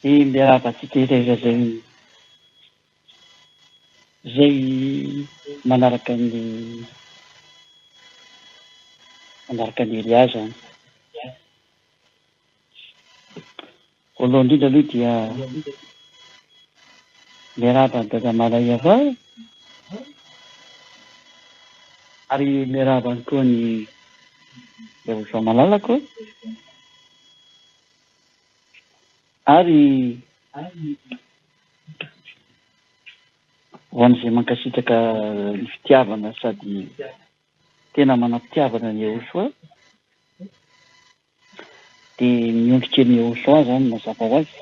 miaravantsika irery zay manaraka ny Elia zany. Voalohany indrindra aloha dia miarahaba ny dada Malaiava ary miarahaba koa ny Jehovah malalako ary ho an'izay mankasitraka ny fitiavana sady tena manam-pitiavana ny Jehovah dia miondry kely ny Jehovah zany mazava ho azy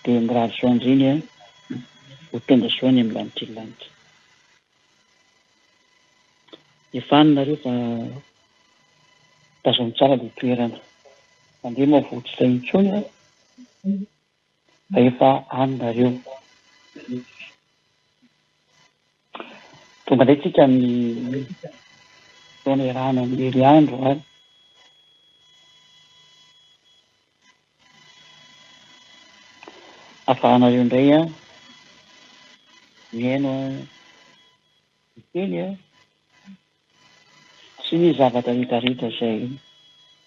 dia mirary soandriny ho tonga soany amin'ny lanitra lanitra. Efa anareo fa tazony tsara ilay toerana, mandeha moa vohitra intsony fa efa anareo. Tonga indray tsika amin'ny fotoana iarahana amin'ny heriandro ary ahafahanareo indray mihaino miteny sy ny zavatra rehetrarehetra izay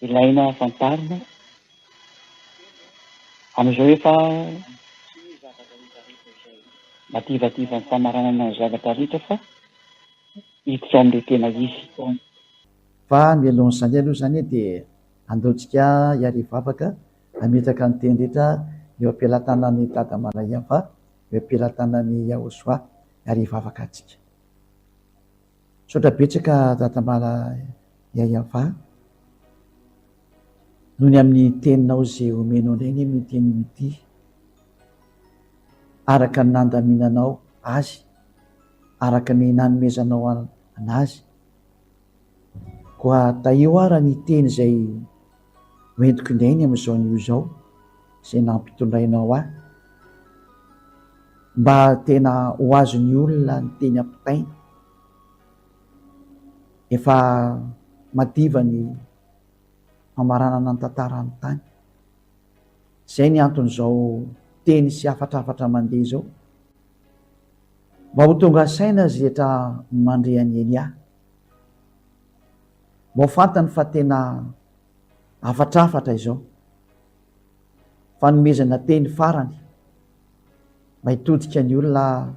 ilaina fantarina amin'izao efa madivadiva ny famaranana ny zavatra rehetra fa hiditra amin'ilay tena izy. Fa mialohan'izany aloha zany dia andaontsika hiary vavaka hametraka ny teny rehetra eo am-pelantanan'ny dada Malaiava, eo am-pelantanan'ny Jehovah hiary vavaka antsika. Saotra betsaka dada Malaiava noho ny amin'ny teninao izay omenao indray ny amin'ny teny ity, araka ny nandaminanao azy, araka ny nanomezanao anazy, koa taio ara ny teny izay hoentiko indray ny amin'izao ny izao izay nampitondrainao ahy mba tena ho azon'ny olona ny teny ampitaina. Efa madiva ny famaranana ny tantarany tany, izay ny anton'izao teny sy afatrafatra mandeha izao mba ho tonga saina azy rehetra mandrehan'ny Elia, mba ho fantany fa tena afatrafatra izao, fanomezana teny farany mba hitodika ny olona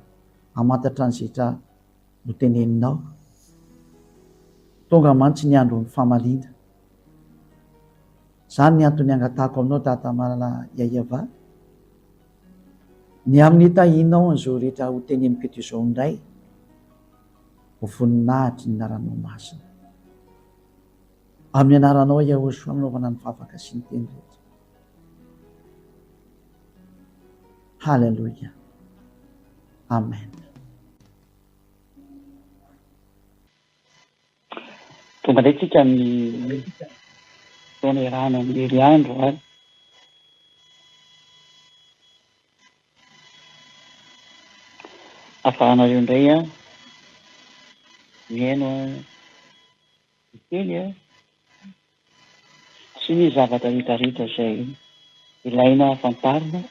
hamantatra ny zetra no teneninao. Tonga mantsy ny andro ny famaliana. Zany ny antony angatahako aminao dada Malaiava, ny amin'ny tahinao an'izao rehetra ho teneniko izao indray ho voninahitry ny anaranao masina. Amin'ny anaranao Jehovah manaovana ny vavaka sy ny teny rehetra. Halleluja. Amen. Tonga indray tsika amin'ny fotoana iarahana amin'ny heriandro ary ahafahanareo indray mihaino miteny sy ny zavatra rehetrarehetra izay ilaina fantarina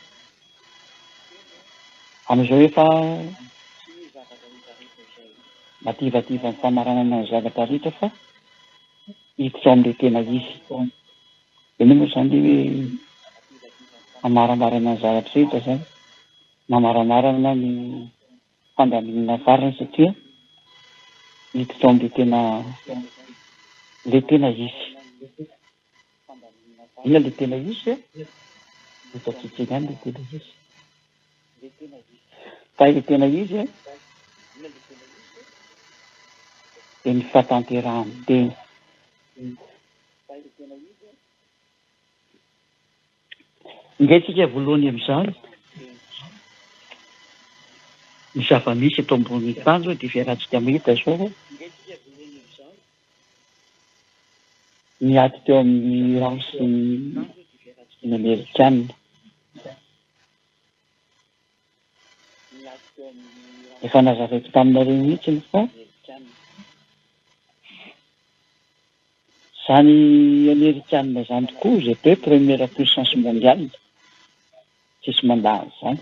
amin'izao efa madivadiva ny famaranana ny zavatra rehetra fa hiditra amin'ilay tena izy. Eny moa zany hoe amaramarana ny zavatra rehetra zany, mamaramarana ny fandaminana farany satria hiditra amin'ilay tena izy. Ina ilay tena izy hitantsika ihany ilay tena izy. Fa ilay tena izy dia ny fahatanterahany teny. Ingaitsika voalohany amin'izany ny zava-misy eto ambony tany zao dia fiarahantsika mahita zao miaty teo amin'ny ransy ny Amerikanina. Efa nazavaiko taminareo mihitsy fa zany Amerikanina zany tokoa izay toe première puissance mondiale. tsisy mandany zany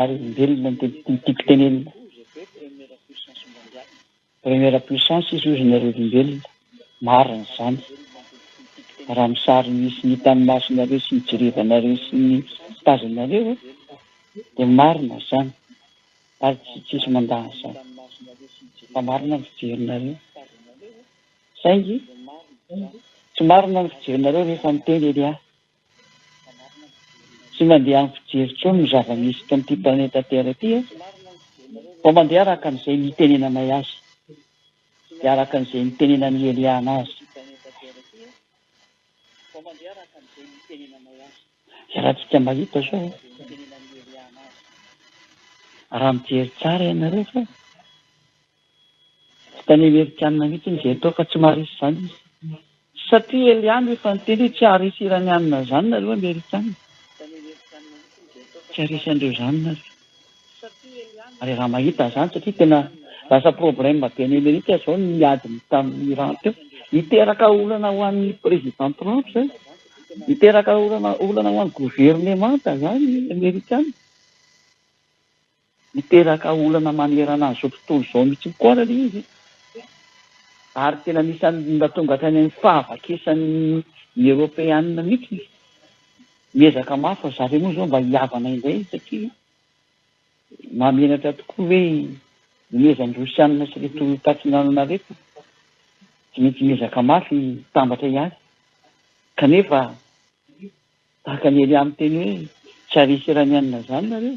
ary velona tiako tenenina première puissance izy ozy nareo olombelona marina zany raha misary misy ny tany masonareo sy ny jerevanareo sy ny tazanareo dia marina zany ary tsisy mandany zany fa marina ny fijerinareo saingy tsy marina ny fijerinareo rehefa miteny Elia tsy mandeha amin'ny fijery tsony ny zava-misy to amin'ity planeta tera ity fa mandeha araka an'izay nitenenanay azy dia araka an'izay nitenenany Elia anazy raha tsika mahita zao raha mijery tsara ianareo fa tsy tany Amerikanina mihitsy izay atao fa tsy maharisy zany izy satria Eliano efa niteny hoe tsy haharisy iranianina zany nareo Amerikanina tsy haharisy andreo zany nareo ary raha mahita zany satria tena lasa problème be any Amerika zao ny adiny tamin'ny Iran teo hiteraka olana ho an'ny président Trump zay hiteraka olana ho an'ny gouvernemanta zany Amerikana hiteraka olana manerana an'izao tontolo zao mihitsy koa raha izy ary tena nisany natonga tany amin'ny fahavakesany Europeanina mihitsy miezaka mafy fa zareo moa zao mba hiavana indray satria mamenatra tokoa hoe mezany Rosianina sy reto tatsinanana reto tsy maintsy miezaka mafy tambatra ihany kanefa tahaka ny Elia miteny hoe tsy haharisy iranianina zany nareo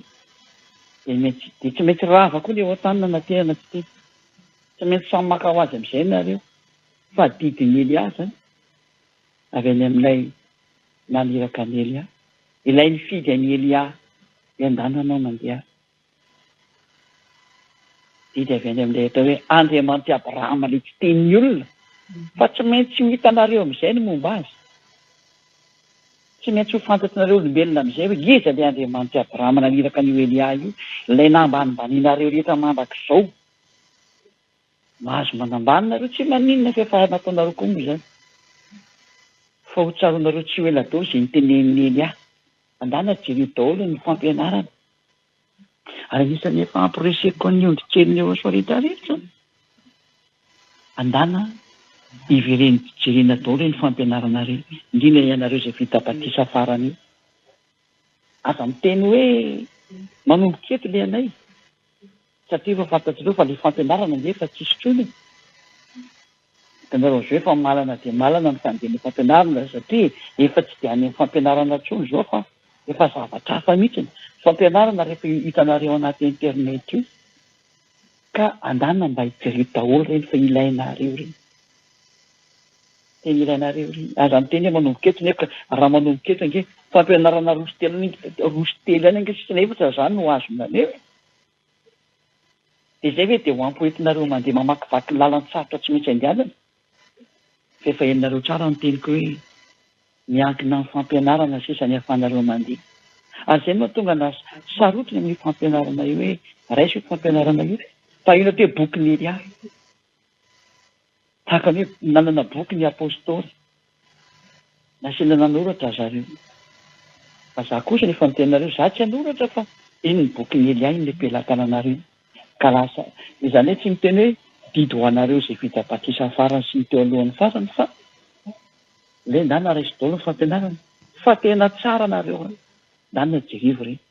dia tsy maintsy rava koa ilay otanina na tena tsy tena tsy maintsy samy maka ho azy amin'izay nareo fa didiny Elia zany avy any amin'ilay naniraka ny Elia ilay nifidy any Elia iandananao mandeha didy avy any amin'ilay atao hoe Andriamanitra Abrahama ilay tsy teny olona fa tsy maintsy ho hitanareo amin'izay ny momba azy tsy maintsy ho fantatrinareo olombelona amin'izay hoe iza ilay Andriamanitra Abrahama naniraka an'io Elia io ilay nambanibaninareo rehetra mandrak'izao mahazo manambaninareo tsy maninona fefa nataonareo koa moa zany fa ho tsaronareo tsy ho ela dao izay niteneniny Elia andana jereo daholo ny fampianarana ary anisany efa ampireseko ny ondrikeliny eo soareta rehetra andana ivereny jerena daholo ny fampianarana reny indrindra ianareo izay vita batisa farany io aza miteny hoe manomboka eto ilay anay satria efa fantatrareo fa ilay fampianarana nge efa tsisy trony hitanareo zao efa malana dia malana ny fandehana fampianarana satria efa tsy dia any amin'ny fampianarana tsony zao fa efa zavatra hafa mihitsy fampianarana rehefa hitanareo anaty internet io ka andana mba hijereo daholo reny fa ilainareo reny teny ilainareo reny aza miteny hoe manomboka eto nefa raha manomboka eto nge fampianarana rositely any ange sisina efatra zany no azonareo dia izay hoe dia ho ampoentinareo mandeha mamakivaky lalan-tsarotra tsy maintsy andianana fa efa henonareo tsara ny teniko hoe miankina amin'ny fampianarana sisa ny ahafahanareo mandeha ary izay no tonga na sarotiny amin'ny fampianarana io hoe raisy io fampianarana io fa io nateo boky ny Elia tahaka ny hoe nanana boky ny apôstôly nasiana nanoratra zareo fa za kosa nefa nitenareo za tsy hanoratra fa iny ny boky ny Elia iny le mpilatananareo ka lasa izany hoe tsy miteny hoe didy ho anareo izay vita batisa farany sy ny teo alohan'ny farany fa le ndana raisy daholo ny fampianarana fa tena tsara nareo ndana jerivo reny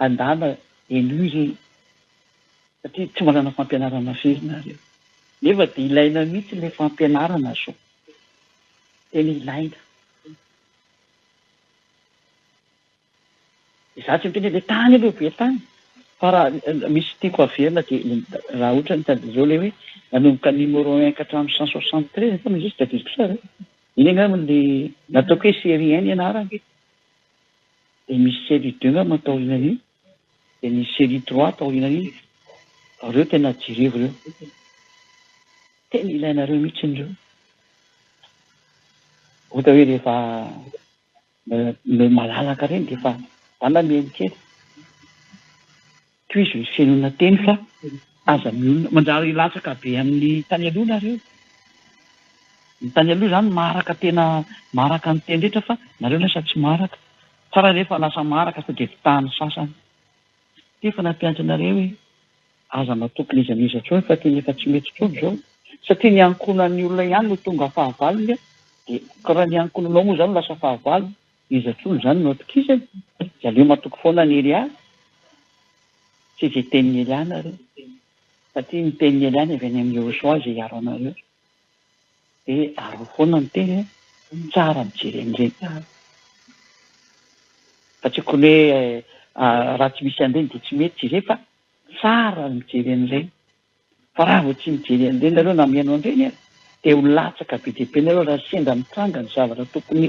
andana enoy reny satria tsy manana fampianarana firy nareo nefa dia ilaina mihitsy ilay fampianarana zao tena ilaina za tsy miteny le tany aloha be tany fa raha misy tiako averina dia raha ohatra nitady zao le hoe nanomboka numéro 1 ka hatramin'ny 163 fa misy tadidiko sara iny angamba le nataoko hoe série 1 ianarana dia misy série 2 angamba ataorinany dia misy série 3 ataorinany reo tena jerevo reo tena ilainareo mihitsy indreo ohatra hoe rehefa malalaka reny dia efa dana miheny kely toy izy ny fiainona teny fa aza miolona manjary latsaka be amin'ny tany aloha nareo ny tany aloha zany maharaka tena maharaka ny teny rehetra fa nareo lasa tsy maharaka fa raha rehefa lasa maraka fa dia vitahany sasany ty fa nampianjanareo hoe aza matokony izy aniza trony fa ty nefa tsy mety trony zao satria ny ankonan'ny olona ihany no tonga fahavalony dia karaha ny ankonanao moa zany lasa fahavalo iza trony zany no atokisany dia aleo matoky foana ny Elia tsy izay tenin'ny Eliana reo satria ny tenin'ny Eliana avy any amin'ny Joshua izay hiaro anareo dia aro foana ny teny tsara mijery amin'ireny fa tsy kony hoe raha tsy misy an'ireny dia tsy mety tsy izay fa tsara mijery an'ireny fa raha vao tsy mijery an'ireny nareo na mihaino an'ireny dia ho latsaka be dia be nareo raha sendra mitranga ny zavatra tokony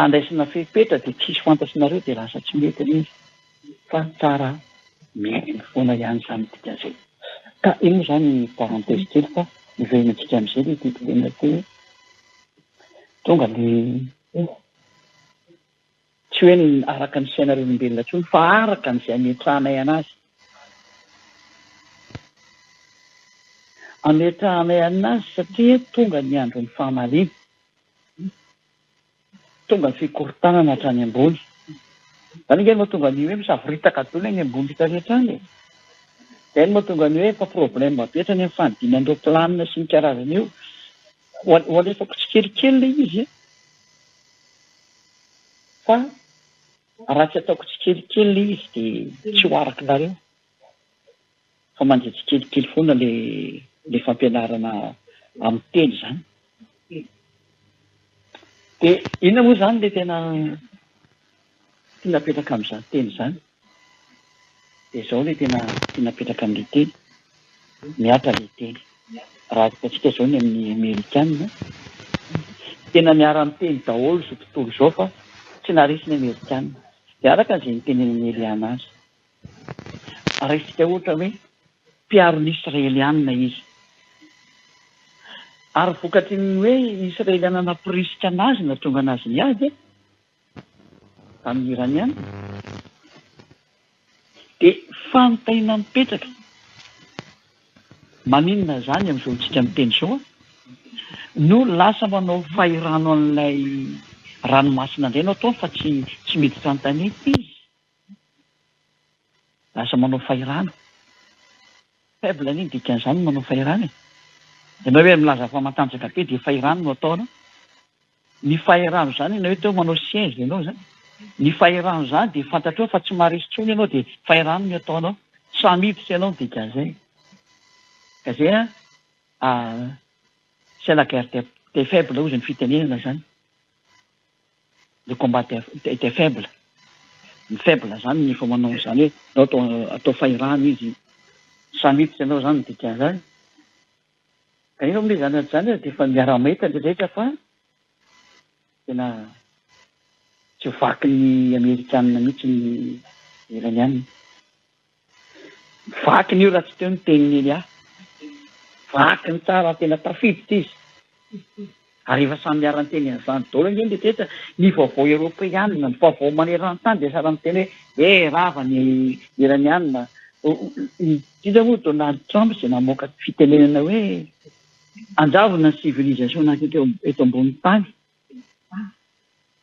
andraisana fepetra dia tsisy fantatsinareo dia lasa tsy mety an'izy fa tsara mety foana ihany izany dikazay ka iny izany parentèse kely fa ivehinantsika amin'izay le titolena teny tonga le tsy hoe ny araka ny sainareo-olombelona tsony fa araka n'izay ametrahanay anazy ametrahanay anazy satria tonga ny andron'ny fahamaliny tonga ny fikorontanana hatrany ambony zany ingeny moa tonga ny hoe misavoritaka dolo eny ambony hita rehetra any dia eny moa tonga ny hoe fa problème betra ny amin'ny fanidinan'ireo planina sy ny karazana io ho alefako tsikelikely le izy fa raha tsy ataoko tsikelikely le izy dia tsy ho araka nareo fa mandeha tsikelikely foana le fampianarana amin'ny teny zany dia inona moa zany le tena tia napetraka amin'izany teny zany dia izao le tena tia napetraka amin'le teny miatra le teny raha hitantsika izao ny amin'ny amerikanina tena miara amin'ny teny daholo izao tontolo izao fa tsy narisy ny amerikanina dia araka izay nitenen'ny Eliana azy raisika ohatra hoe mpiaro ny Israelianina izy ary vokatry ny hoe Israeliana nampirisika anazy na tonga anazy niady tamin'ny Iraniana dia fanontaniana mipetraka maninona zany amin'izao tsika miteny izao no lasa manao fahirano an'ilay ranomasina indray no ataony fa tsy mety tantanety izy lasa manao fahirano faible ny dikan'izany manao fahirano dia na hoe milaza fa matanjaka be dia fahirano no ataona ny fahirano zany na hoe teo manao siège ianao zany ny fahirano zany dia fantatreo fa tsy maharisy tsony ianao dia fahirano ny ataonao samiditra ianao ny dikan'izay ka zay c'est la guerre des faibles ozy ny fitenenana zany le combat des faibles ny faible zany ny famanao zany hoe atao fahirano izy samiditra ianao zany ny dikan'izany ka ino amin'ilay zany zany dia efa miara-mahita ndraidraitra fa tena tsy vaky ny amerikanina mihitsy ny iranianina vaky ny io raha tsy teo ny teniny Elia vaky ny tsara tena tafiditra izy ary efa samy miara-ny teny an'izany daholo ingeny ndraidraitra ny vaovao eropeanina ny vaovao maneran-tany dia sara miteny hoe rava ny iranianina indrindra moa Donald Trump izay namoaka fitenenana hoe anjavona ny civilisation eto ambony tany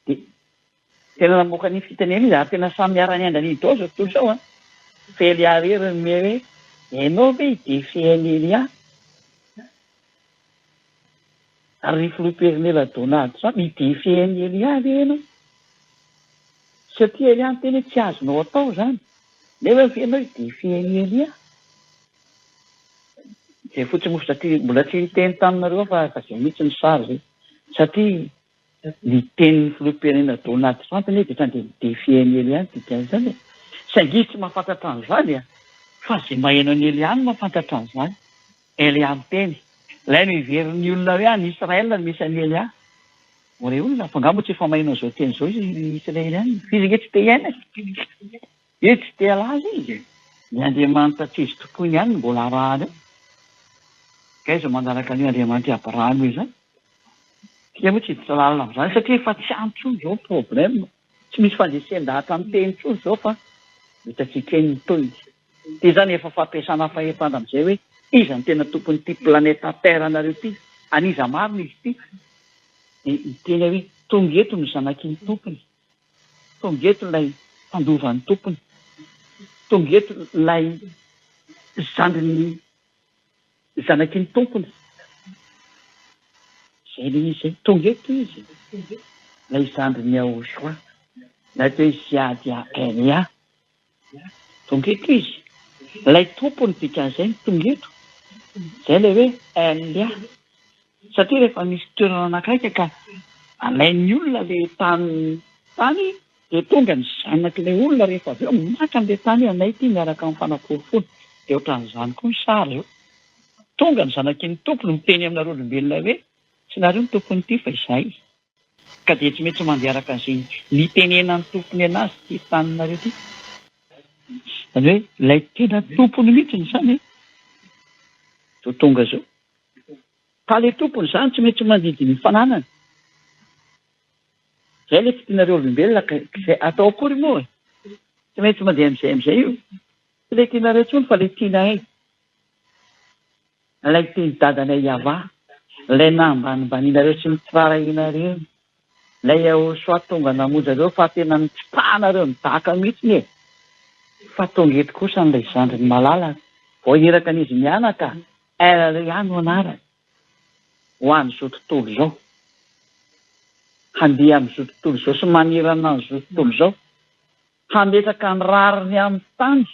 dia tena namoaka ny fitenenana izy ary tena samy miara-ny andraniny dao zao tontolo izao fa Elia rery me hoe ianao ve idefeny Elia ary ny filoha-pirenena Donald Trump idefeny Elia ve ianao satria Elia ny teny hoe tsy azonao atao zany nefa ianao idefeny Elia zay fotsiny moa satria mbola tsy niteny taminareo fa zay mihitsy ny sary zay satria ny tenin'ny filoha-pirenena Donald Trump ny dia tany midefeny Elia ny dikan'izany saingy izy tsy mahafantatra an'izany fa zay maheno any Elia no mahafantatra an'izany Elia ny teny ilay no iverin'ny olona hoe any Israel no misy any Elia ore olona fa angamba tsy efa maheno an'izao teny izao izy Israeliana fizy nge tsy te hiaina io tsy te halaza izy ny Andriamanitra tsy izy tokoiny ihany mbola rahany ka izy manaraka an'io Andriamanitra Abrahama io zany tia moa tsy hiditra lalina amin'izany satria efa tsy antsony izao problème tsy misy fandresendahatra amin'ny teny tsony izao fa hitatsika eny ny toy dia zany efa fampiasana fahefana amin'izay hoe iza ny tena tompony ity planeta terre anareo ity aniza marina izy ity ny tena hoe tonga eto no zanaky ny tompony tonga eto ilay fandovan'ny tompony, tonga eto ilay zandriny zanaky ny tompony. Zay le izy tonga eto izy ilay zandriny Ahosoa na teo izy ady Elia tonga eto izy ilay tompony dikan'izay tonga eto zay le hoe Elia. Satria rehefa misy toerana anankiray ka alain'ny olona le tany dia tonga ny zanak'ilay olona rehefa avy eo maka an'ilay tany anay ity miaraka amin'ny fanaporofony dia ohatran'izany koa ny sary eo. Tonga ny zanaky ny tompony miteny aminareo olombelona hoe tsy nareo ny tompony ity fa izay. Ka dia tsy mety mandeha araka an'izay nitenenan'ny tompony anazy ty taninareo ity. Zany hoe ilay tena tompony mihitsy zany zao tonga zao. Ka ilay tompony zany tsy mety mandidy ny fananany. Zay le fitianareo olombelona izay atao akory moa e. Tsy mety mandeha amin'izay io. Tsy ilay tianareo intsony fa ilay tianay. Ilay tiany dadanay Iava, ilay nambanimbaninareo tsy mitsirara inareo. Ilay Ahosoa tonga namonjy areo fa tena nitsipahanareo nidaka mihitsy e. Fa tonga eto kosa n'ilay zandriny malalaka. Vao hiraka an'izy mianaka, Elia no anarany. Ho an'izao tontolo izao. Handeha amin'izao tontolo izao sy manirana an'izao tontolo izao. Hametraka ny rariny amin'ny tany.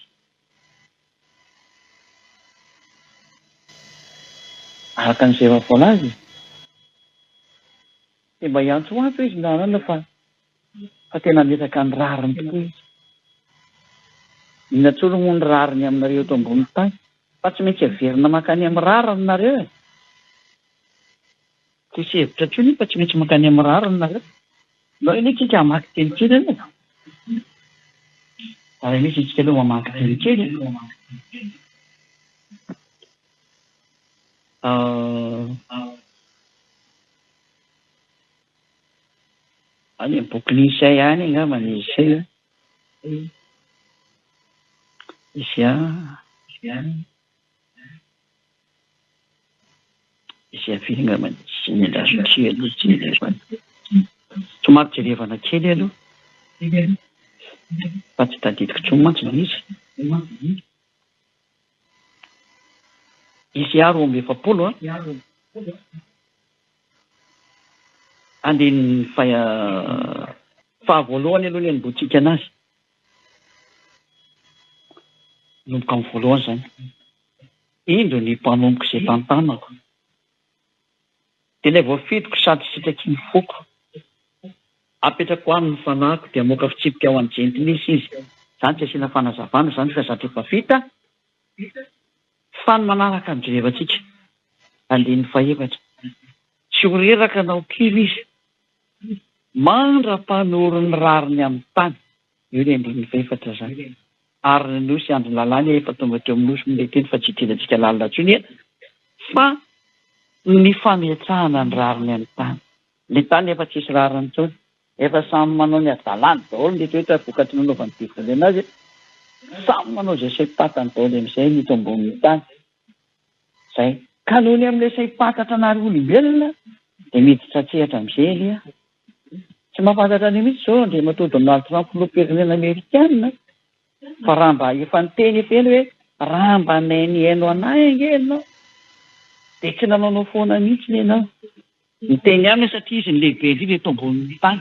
Araka an'izay vavolazy. Dia mba hiantsoantso izy nanana fa tena hametraka ny rariny tokoa izy. Inona moa ny rariny aminareo eto ambony tany? Fa tsy maintsy averina makany amin'ny rariny nareo e. Tsisy hevitra intsony fa tsy maintsy makany amin'ny rariny nareo. Nao iny tsika hamaky teny kely aloha. Ary misy tsika aloha mamaky teny kely. Any bokin'ny Isaia any angamba ny Isaia. Isaia firy angamba sy nilazo kely tsy nilazo any. Somary jerevana kely aloha. Fa tsy tadidiko tsony mantsy izy. Isaia 10:20 andiny fahavoalohany aloha ny anombotsika anazy. Nomboka amin'ny voalohany zany. Indro ny mpanomboka izay tantanako. Dia ilay voafidiko sady sitraky ny foko. Apetrako aminy ny fanahiko dia moka fitsipika ao amin'ny gentilisy izy. Zany tsy asiana fanazavana zany fa zatra efa vita. Fa ny manaraka ny jerevantsika. Andiny 4. Tsy ho reraka nao kely izy. Mandra-panoro ny rariny amin'ny tany. Io ilay andiny 4 zany. Ary ny nosy andro lalàny efa tonga teo amin'ny nosy milay teny fa tsy tianantsika lalina intsony eny. Fa ny fametrahana ny rariny amin'ny tany. Ny tany efa tsisy rariny intsony. Efa samy manao ny adalany daholo ny rehetra vokatry ny nanaovan'ny diavolo azy. Samy manao izay saim-patany daholo amin'izay mito ambonin'ny tany. Zay. Ka noho ny amin'ilay saim-patatra anary olombelona dia miditra tsehatra amin'izay Elia. Tsy mahafantatra ny mihitsy izao dia matoa Donald Trump filoham-pirenena Amerikanina. Fa raha mba efa niteny efa eny hoe raha mba nainy haino anay ange ianao dia tsy nanao foana mihitsy ianao. Niteny ihany satria izy ny lehibe indrindra eto ambonin'ny tany.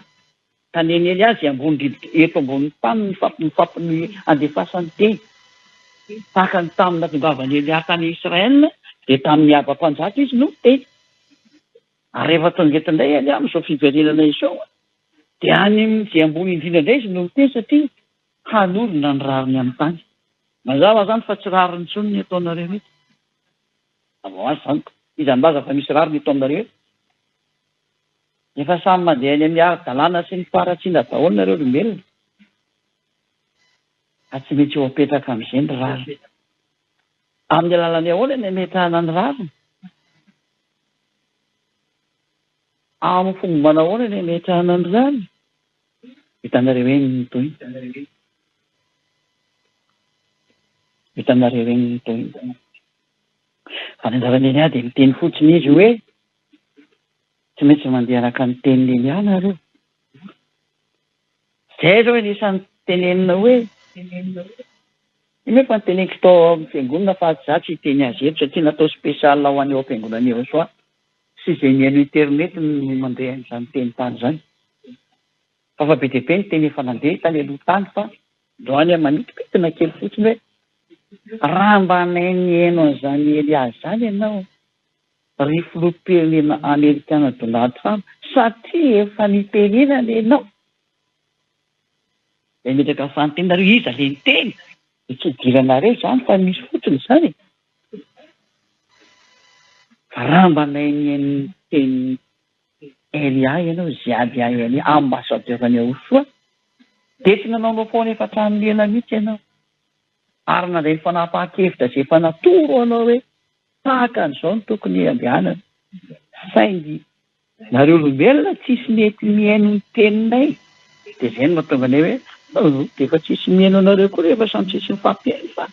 Ka nenely azy ambony eto ambonin'ny tany ny fampiny andefasany teny. Tahaka ny tamin'ny nahatongavan'ny Elia tany Israelina dia tamin'ny aba-mpanjaka izy no teny. Ary rehefa tonga eto indray Elia amin'izao fiverenana izao dia any amin'izay ambony indrindra indray izy no teny satria hanorona ny rariny amin'ny tany. Mazava zany fa tsy rariny intsony ny ataonareo eto. Avao azy zany. Izany mbaza fa misy rariny eto aminareo eto. Efa samy mandeha any amin'ny ara-dalàna sy ny faharatsiana daholo nareo olombelona. Fa tsy mety ho apetraka amin'izay ny rariny. Amin'ny alalany ahoana ny ametrahana ny rariny? Amin'ny fomba ahoana ny ametrahana ny rariny? Hitanareo eny toy. Hitanareo eny toy. Fa ny anjarany eny dia miteny fotsiny izy hoe tsy maintsy mandeha araka ny tenin'eny ihany nareo. zay zao hoe nisan'ny tenenina hoe iny hoe fa nyteneniko tao amin'ny fiangonana fa za tsy hiteny azy eto satria natao spesial ho an'eo am-piangonana eo soa sy izay mihaino internet no mandeha an'izany teny tany zany fa be dia be ny teny efa nandeha tany aloha tany fa doany manitipitina kely fotsiny hoe raha mba nainihaino an'izany Elias zany ianao ry filoham-pirenena Amerikana Donald Trump satria efa nitenenana ianao de metraka fanontenianareo iza le niteny tsy idiranareo zany fa misy fotsiny zany fa raha mba nainihaino teny Elia ianao ziady ahy any ambassadeur-ny Aosoa de tsy nanao foana efa hatramin'ela mihitsy ianao ary nandray ny fanapahan-kevitra zay efa natoro anao hoe tahaka an'izao no tokony andehanana saingy nareo olombelona tsisy mety mihaino ny teninay de zay no mahatonga anay hoe de efa tsisy mihaino anareo koa rehefa samy tsisy mifampihaino fa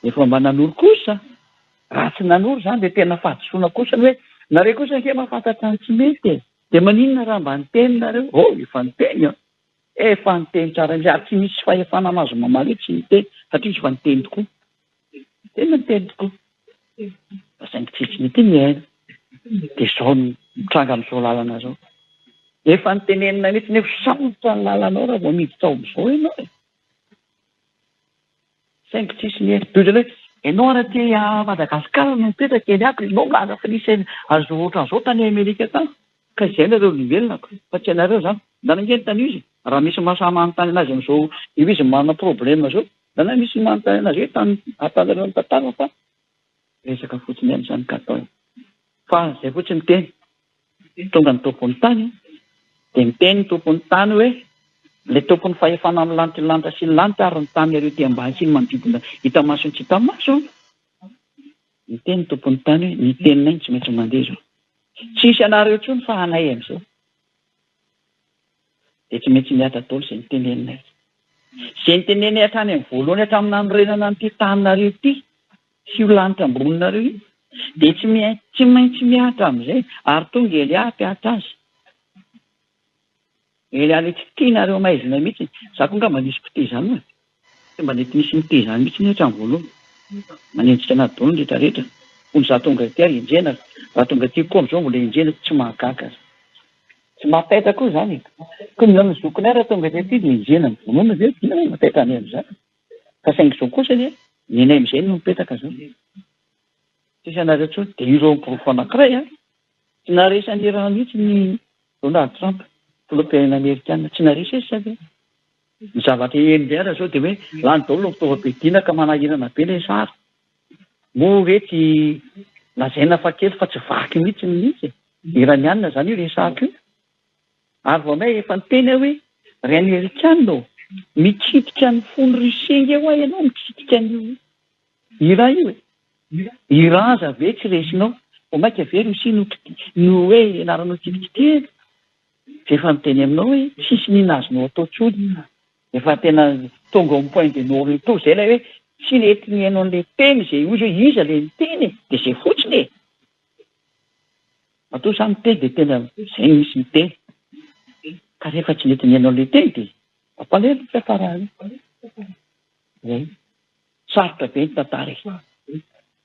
efa mba nanoro kosa raha tsy nanoro zany de tena fahadisoana kosa ny hoe nareo kosa nke mahafantatra ny tsy mety de maninona raha mba niteny nareo efa niteny efa niteny tsara am'izay ary tsy misy fahefana mazo mamaly tsy niteny satria tsy fa niteny tokoa tena niteny tokoa fa saingy tsisy mety mihaino de zao mitranga am'izao lalana zao efa nitenenina mihitsy nefa samotra ny lalanao raha vao miditra ao am'izao ianao saingy tsisy mihaino toy zany hoe ianao raha ty Madagasikara no mipetraka eny aby ianao laza fa nisy azo ohatran'izao tany Amerika tany ka izay nareo olombelona fa tsy anareo zany nanangeny tany izy raha misy mahasamanontany anazy am'izao io izy manana problema zao na misy manontany anazy hoe tany atanareo ny tantara fa resaka fotsiny am'izany ka atao fa zay fotsiny teny tonga ny tompony tany de miteny ny tompony tany hoe le tompony fahefana amin'ny lanitra lanitra sy ny lanitra ary ny tany areo ty ambany sy ny manodidina hita maso ny tsy hita maso miteny ny tompony tany hoe ny teninay tsy maintsy mandeha zao tsisy anareo tsony fa anay am'izao de tsy maintsy miatra daholo zay niteneninay zay nitenenay hatrany amin'ny voalohany hatramin'ny nanorenana n'ity taninareo ty sy io lanitra amboninareo io de tsy maintsy miatra am'izay ary tonga Elia mpiatra azy Elia le tsy tianareo maizina mihitsy za koa nga manisy mpite zany hoe mba nety misy mite zany mihitsy ny hatrany voalohany manenjika anaty daholo ny rehetrarehetra fony za tonga ty ary enjena raha tonga ty koa am'izao mbola enjena tsy mahagaga tsy mahapaitra koa zany ko ny zokony raha tonga ty de enjena ny vonoana de dina mapaitra any am'izany fa saingy zao kosa ny nenay am'izay no mipetraka zao tsisy anareo tsony de ireo mporofo anankiray tsy naresany raha mihitsy ny Donald Trump filoham-pirenena Amerikana tsy naresy izy sady ny zavatra enindray zao de hoe lany daholo ny fitaovam-piadiana ka manahirana be ilay sary moa rety lazaina fa kely fa tsy vaky mihitsy mihitsy iranianina zany io resaka io ary vao may efa niteny hoe ry Amerikana mikitika ny fony Rusinga eo ahy ianao mikitika ny Iran io Iran za ve tsy resinao ho maika ve Rusia no hoe ianaranao kitikitihana efa miteny aminao hoe tsisy nina azonao atao tsony efa tena tonga amin'ny point de non retour zay ilay hoe tsy nety mihaino an'le teny zay ozy hoe iza le niteny de zay fotsiny atao samy teny de tena zay misy miteny ka rehefa tsy nety mihaino an'le teny de ampalelo fiafarany zay sarotra be ny tantara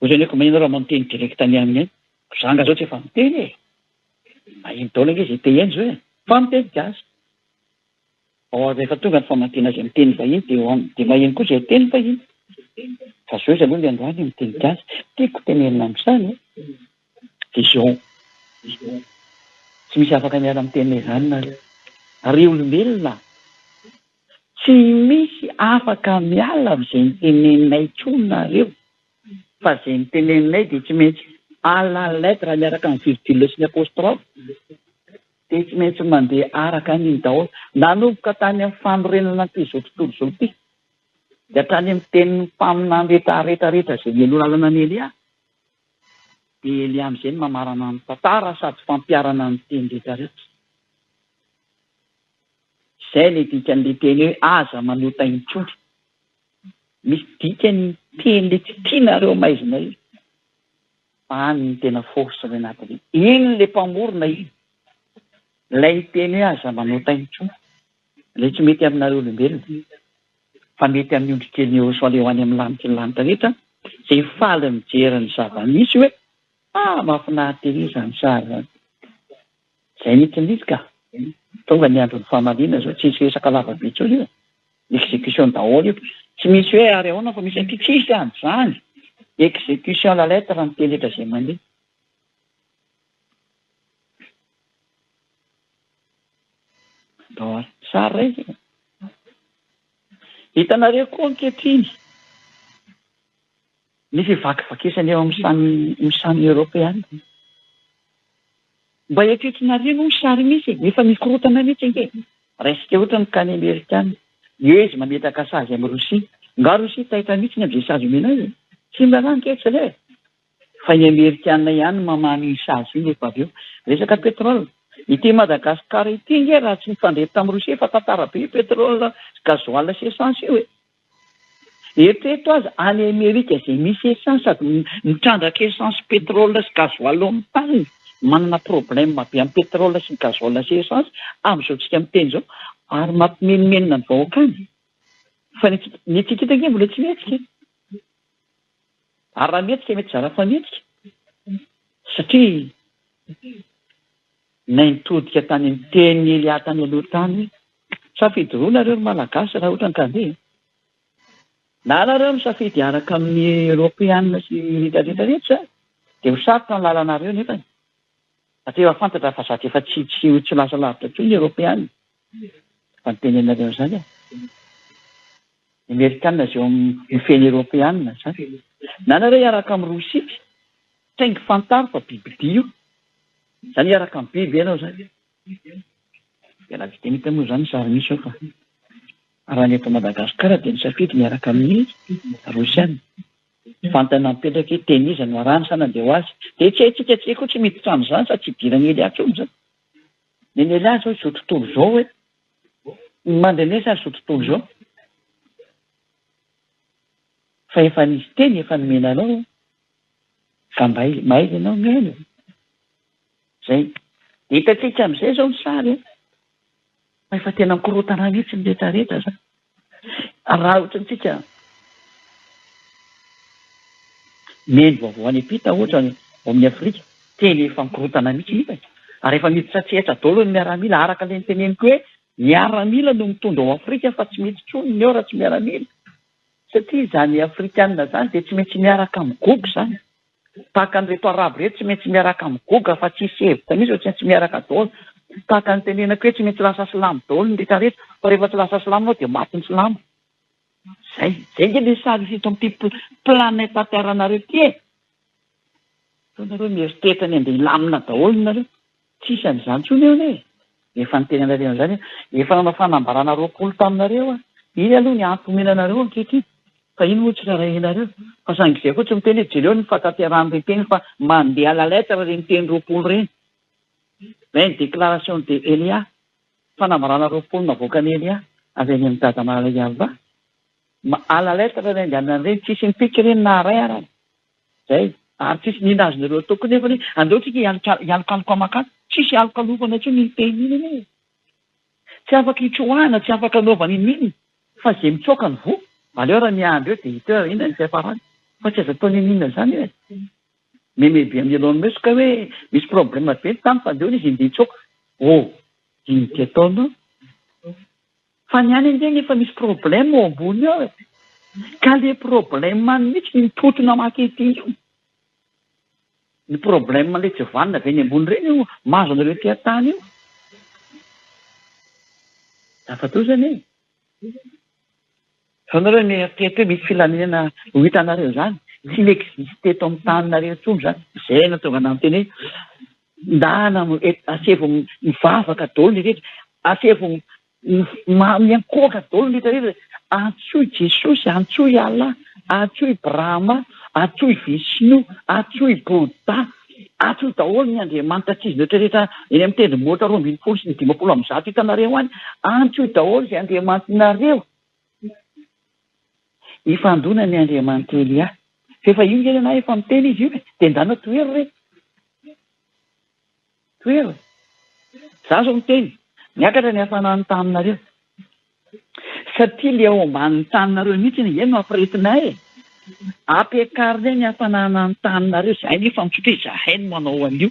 ozy ny ko manino raha manoteny direct any aminy zanga zao tsy efa miteny mahino daholo ange zay te eny zao fa miteny gasy rehefa tonga ny famantena azy miteny vahiny de mahino koa zay teny vahiny fa zao izy aloha ny androany miteny gasy tiako tenenina am'izany de zao tsy misy afaka miara miteny zany na ry olombelona tsy misy afaka miala am'izay niteneninay tsony nareo fa zay niteneninay de tsy maintsy alalet raha miaraka ny virgule sy ny apôstrofe de tsy maintsy mandeha araka an'iny daholo nanomboka tany amin'ny fanorenana ty zao tontolo zao ty de hatrany amin'ny tenin'ny mpaminany rehetrarehetra zay mialoha lalana ny Elia de Elia am'izay ny mamarana ny tantara sady fampiarana ny teny rehetrarehetra zay le dikan'le teny hoe aza manota intsony misy dikany teny le tsy tianareo maizina io fa any ny tena force le anatiny iny le mpamorona iny lay teny hoe aza manota intsony ilay tsy mety aminareo olombelona fa mety amin'ny ondrikely soale ho any amin'ny lanitra ny lanitra rehetra izay faly mijery ny zava-misy hoe mahafinaritra ery izany sary zany. Izay mihitsy ka tonga ny andron'ny famalina zao tsy misy resaka lavabe intsony io exécution daholo io tsy misy hoe ary ahoana fa misy anty tsisy an'izany exécution la lettre ny teletra izay mandeha. Sary ray hitanareo koa ankehitriny ny fivakivakesany eo amin'ny samy Europeana. Mba eritreretinareo no sary misy efa mikorotana mihitsy anke resika ohatra ny kany Amerikana eo izy mametaka sazy amin'ny Rosia nga Rosia tahitra mihitsy ny amin'izay sazy omena azy tsy mba lanketsy le fa ny Amerikana ihany mamany sazy iny efa avy eo resaka pétrole. Ity Madagasikara ity nge raha tsy nifandrety tamin'ny Rosia fa tantara be pétrole gazoil sy essence io eritrereto azy any Amerika izay misy essence sady mitrandraka essence pétrole sy gazoil amin'ny tany manana problème be amin'ny pétrole sy gazoil sy essence amin'izao tsika miteny zao ary mampimenomenona ny vahoaka any fa ny tsikita nge mbola tsy mihetsika ary raha mihetsika mety zara fa mihetsika satria naintodika tany amin'ny teny Elia tany aloha tany safidy roa nareo malagasy raha ohatra ny kandeha na nareo misafidy araka amin'ny Europeana sy rehetrarehetra dia ho sarotra ny lalanareo nefa satria efa fantatra fa sady efa tsy lasa lavitra toy ny Europeana fa ny teny anareo zany ny Amerikana zao mifeny Europeana zany na nareo iaraka amin'ny Rosia saingy fantaro fa bibidia io zany iaraka amin'ny biby ianao zany iala tsy dia mita moa zany sary misy ao fa raha ny eto Madagasikara dia nisafidy miaraka amin'ny Rosiana fantana mipetraka teniza no arany sana dia ho azy dia tsy haitsika tsy koa tsy miditra amin'izany sa tsy idirany Elia tsony zany ny Elia zao izao tontolo zao hoe mandrenesa izao tontolo zao fa efa nisy teny efa nomenanao ka mahay ianao miaino zay hitatsika amin'izay zao ny sary fa efa tena mikorotana mihitsy ny rehetrarehetra zany raha ohatrantsika meny vaovao any Epita ohatra ao amin'ny Afrika teny efa mikorotana mihitsy nefa ary efa miditra tsetra daholo ny miaramila araka ilay niteneniko hoe miaramila no mitondra ao Afrika fa tsy mety tsony ny ao raha tsy miaramila satria izany Afrikanina zany dia tsy maintsy miaraka amin'ny gogo zany tahaka an'ireto arabo reto tsy maintsy miaraka amin'ny goga fa tsisy hevitra mihitsy tsy maintsy miaraka daholo tahaka ny tenenako hoe tsy maintsy lasa silamo daholo ny rehetrarehetra fa rehefa tsy lasa silamo anao dia maty ny silamo zay nge le sary fito amin'ity planeta terre nareo ty nareo mieritreritra ny andeha hilamina daholo nareo tsisy an'izany tsony eo ne efa ny tenenareo an'izany efa nanao fanambarana 20 taminareo iny aloha ny antomenanareo ankehitriny fa iny moa tsy rarahinareo fa saingy izay koa tsy miteny hoe jereo ny fatanterahany reteny fa mandeha la lettre reny teny 20 reny ny déclaration de Elia fanambarana 20 navoaka ny Elia avy any amin'ny dada Malagasy ala lettre reny andehanana reny tsisy mipiky reny na ray arany zay ary tsisy ninazonareo toko nefa andeotsika hialokaloka amakany tsisy alokalofana tsy ny teny iny tsy afaka hitrohana tsy afaka anaovana ininy fa zay mitsoka ny vo aleo raha miandro eo dia hita hoe inona ny separany fa tsy azo ataony inona zany hoe memebe amin'ny Elon Musk hoe misy problème be ny tany fandeona izy indeha hitsoka iny ty ataonao fa ny any indeny efa misy problème ao ambony ao ka le problème any mihitsy mitotona makety io ny problème le tsy vanina avy any ambony reny io mahazo anareo ty an-tany io dafa to zany fa nareo mieritreritra hoe misy filaminana ho hitanareo zany tsy n'existe eto amin'ny taninareo tsony zany zay natonga na miteny hoe ndana asevo mivavaka daholo ny rehetra asevo miankoaka daholo ny rehetrarehetra antsoy Jesosy antsoy Allah antsoy Brahma antsoy Vishnu antsoy Bouddha antsoy daholo ny Andriamanitra tsy izy rehetrarehetra eny amin'ny tendrombohitra 20 sy 50 amin'ny zato hitanareo any antsoy daholo izay Andriamanitrinareo ifandona ny Andriamanitra Elia fa io nge na efa miteny izy io dia ndana toery re toery za zao miteny miakatra ny hafanany taminareo satria le ao ambany taninareo mihitsy ny eny no ampiretinay ampiakarina ny hampanana ny taninareo zay nefa mitsotra hoe zahay no manao an'io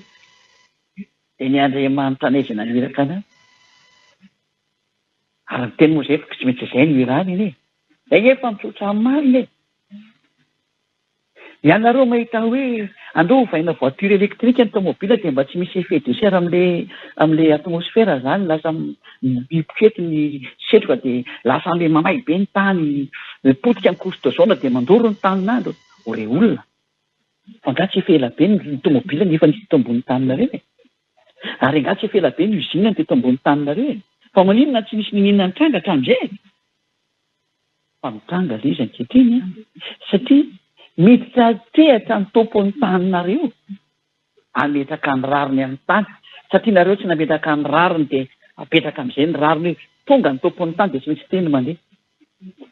dia ny Andriamanitra anay izay namiraka ana ary ny teny moa zay fa tsy maintsy izay no irany iny zay efa mitsotra marina ianareo mahita hoe andao vaina voiture électrique ny tomobile dia mba tsy misy effet de serre am'le atmosfera zany lasa mipikety ny setroka dia lasa am'le mamay be ny tany potika ny couche d'ozone dia mandoro ny taninandro ore olona fa nga tsy efela be ny tomobile nefa nisy teto ambony taninareo ary nga tsy efela be ny usine ny teto ambony taninareo fa maninona tsy misy ninina nitranga hatramin'izay fa mitranga le izy ankehitriny satria miditra tehatra ny tompon'ny taninareo ametraka ny rariny amin'ny tany satria nareo tsy nametraka ny rariny dia apetraka amin'izay ny rariny hoe tonga ny tompon'ny tany dia tsy misy teny mandeha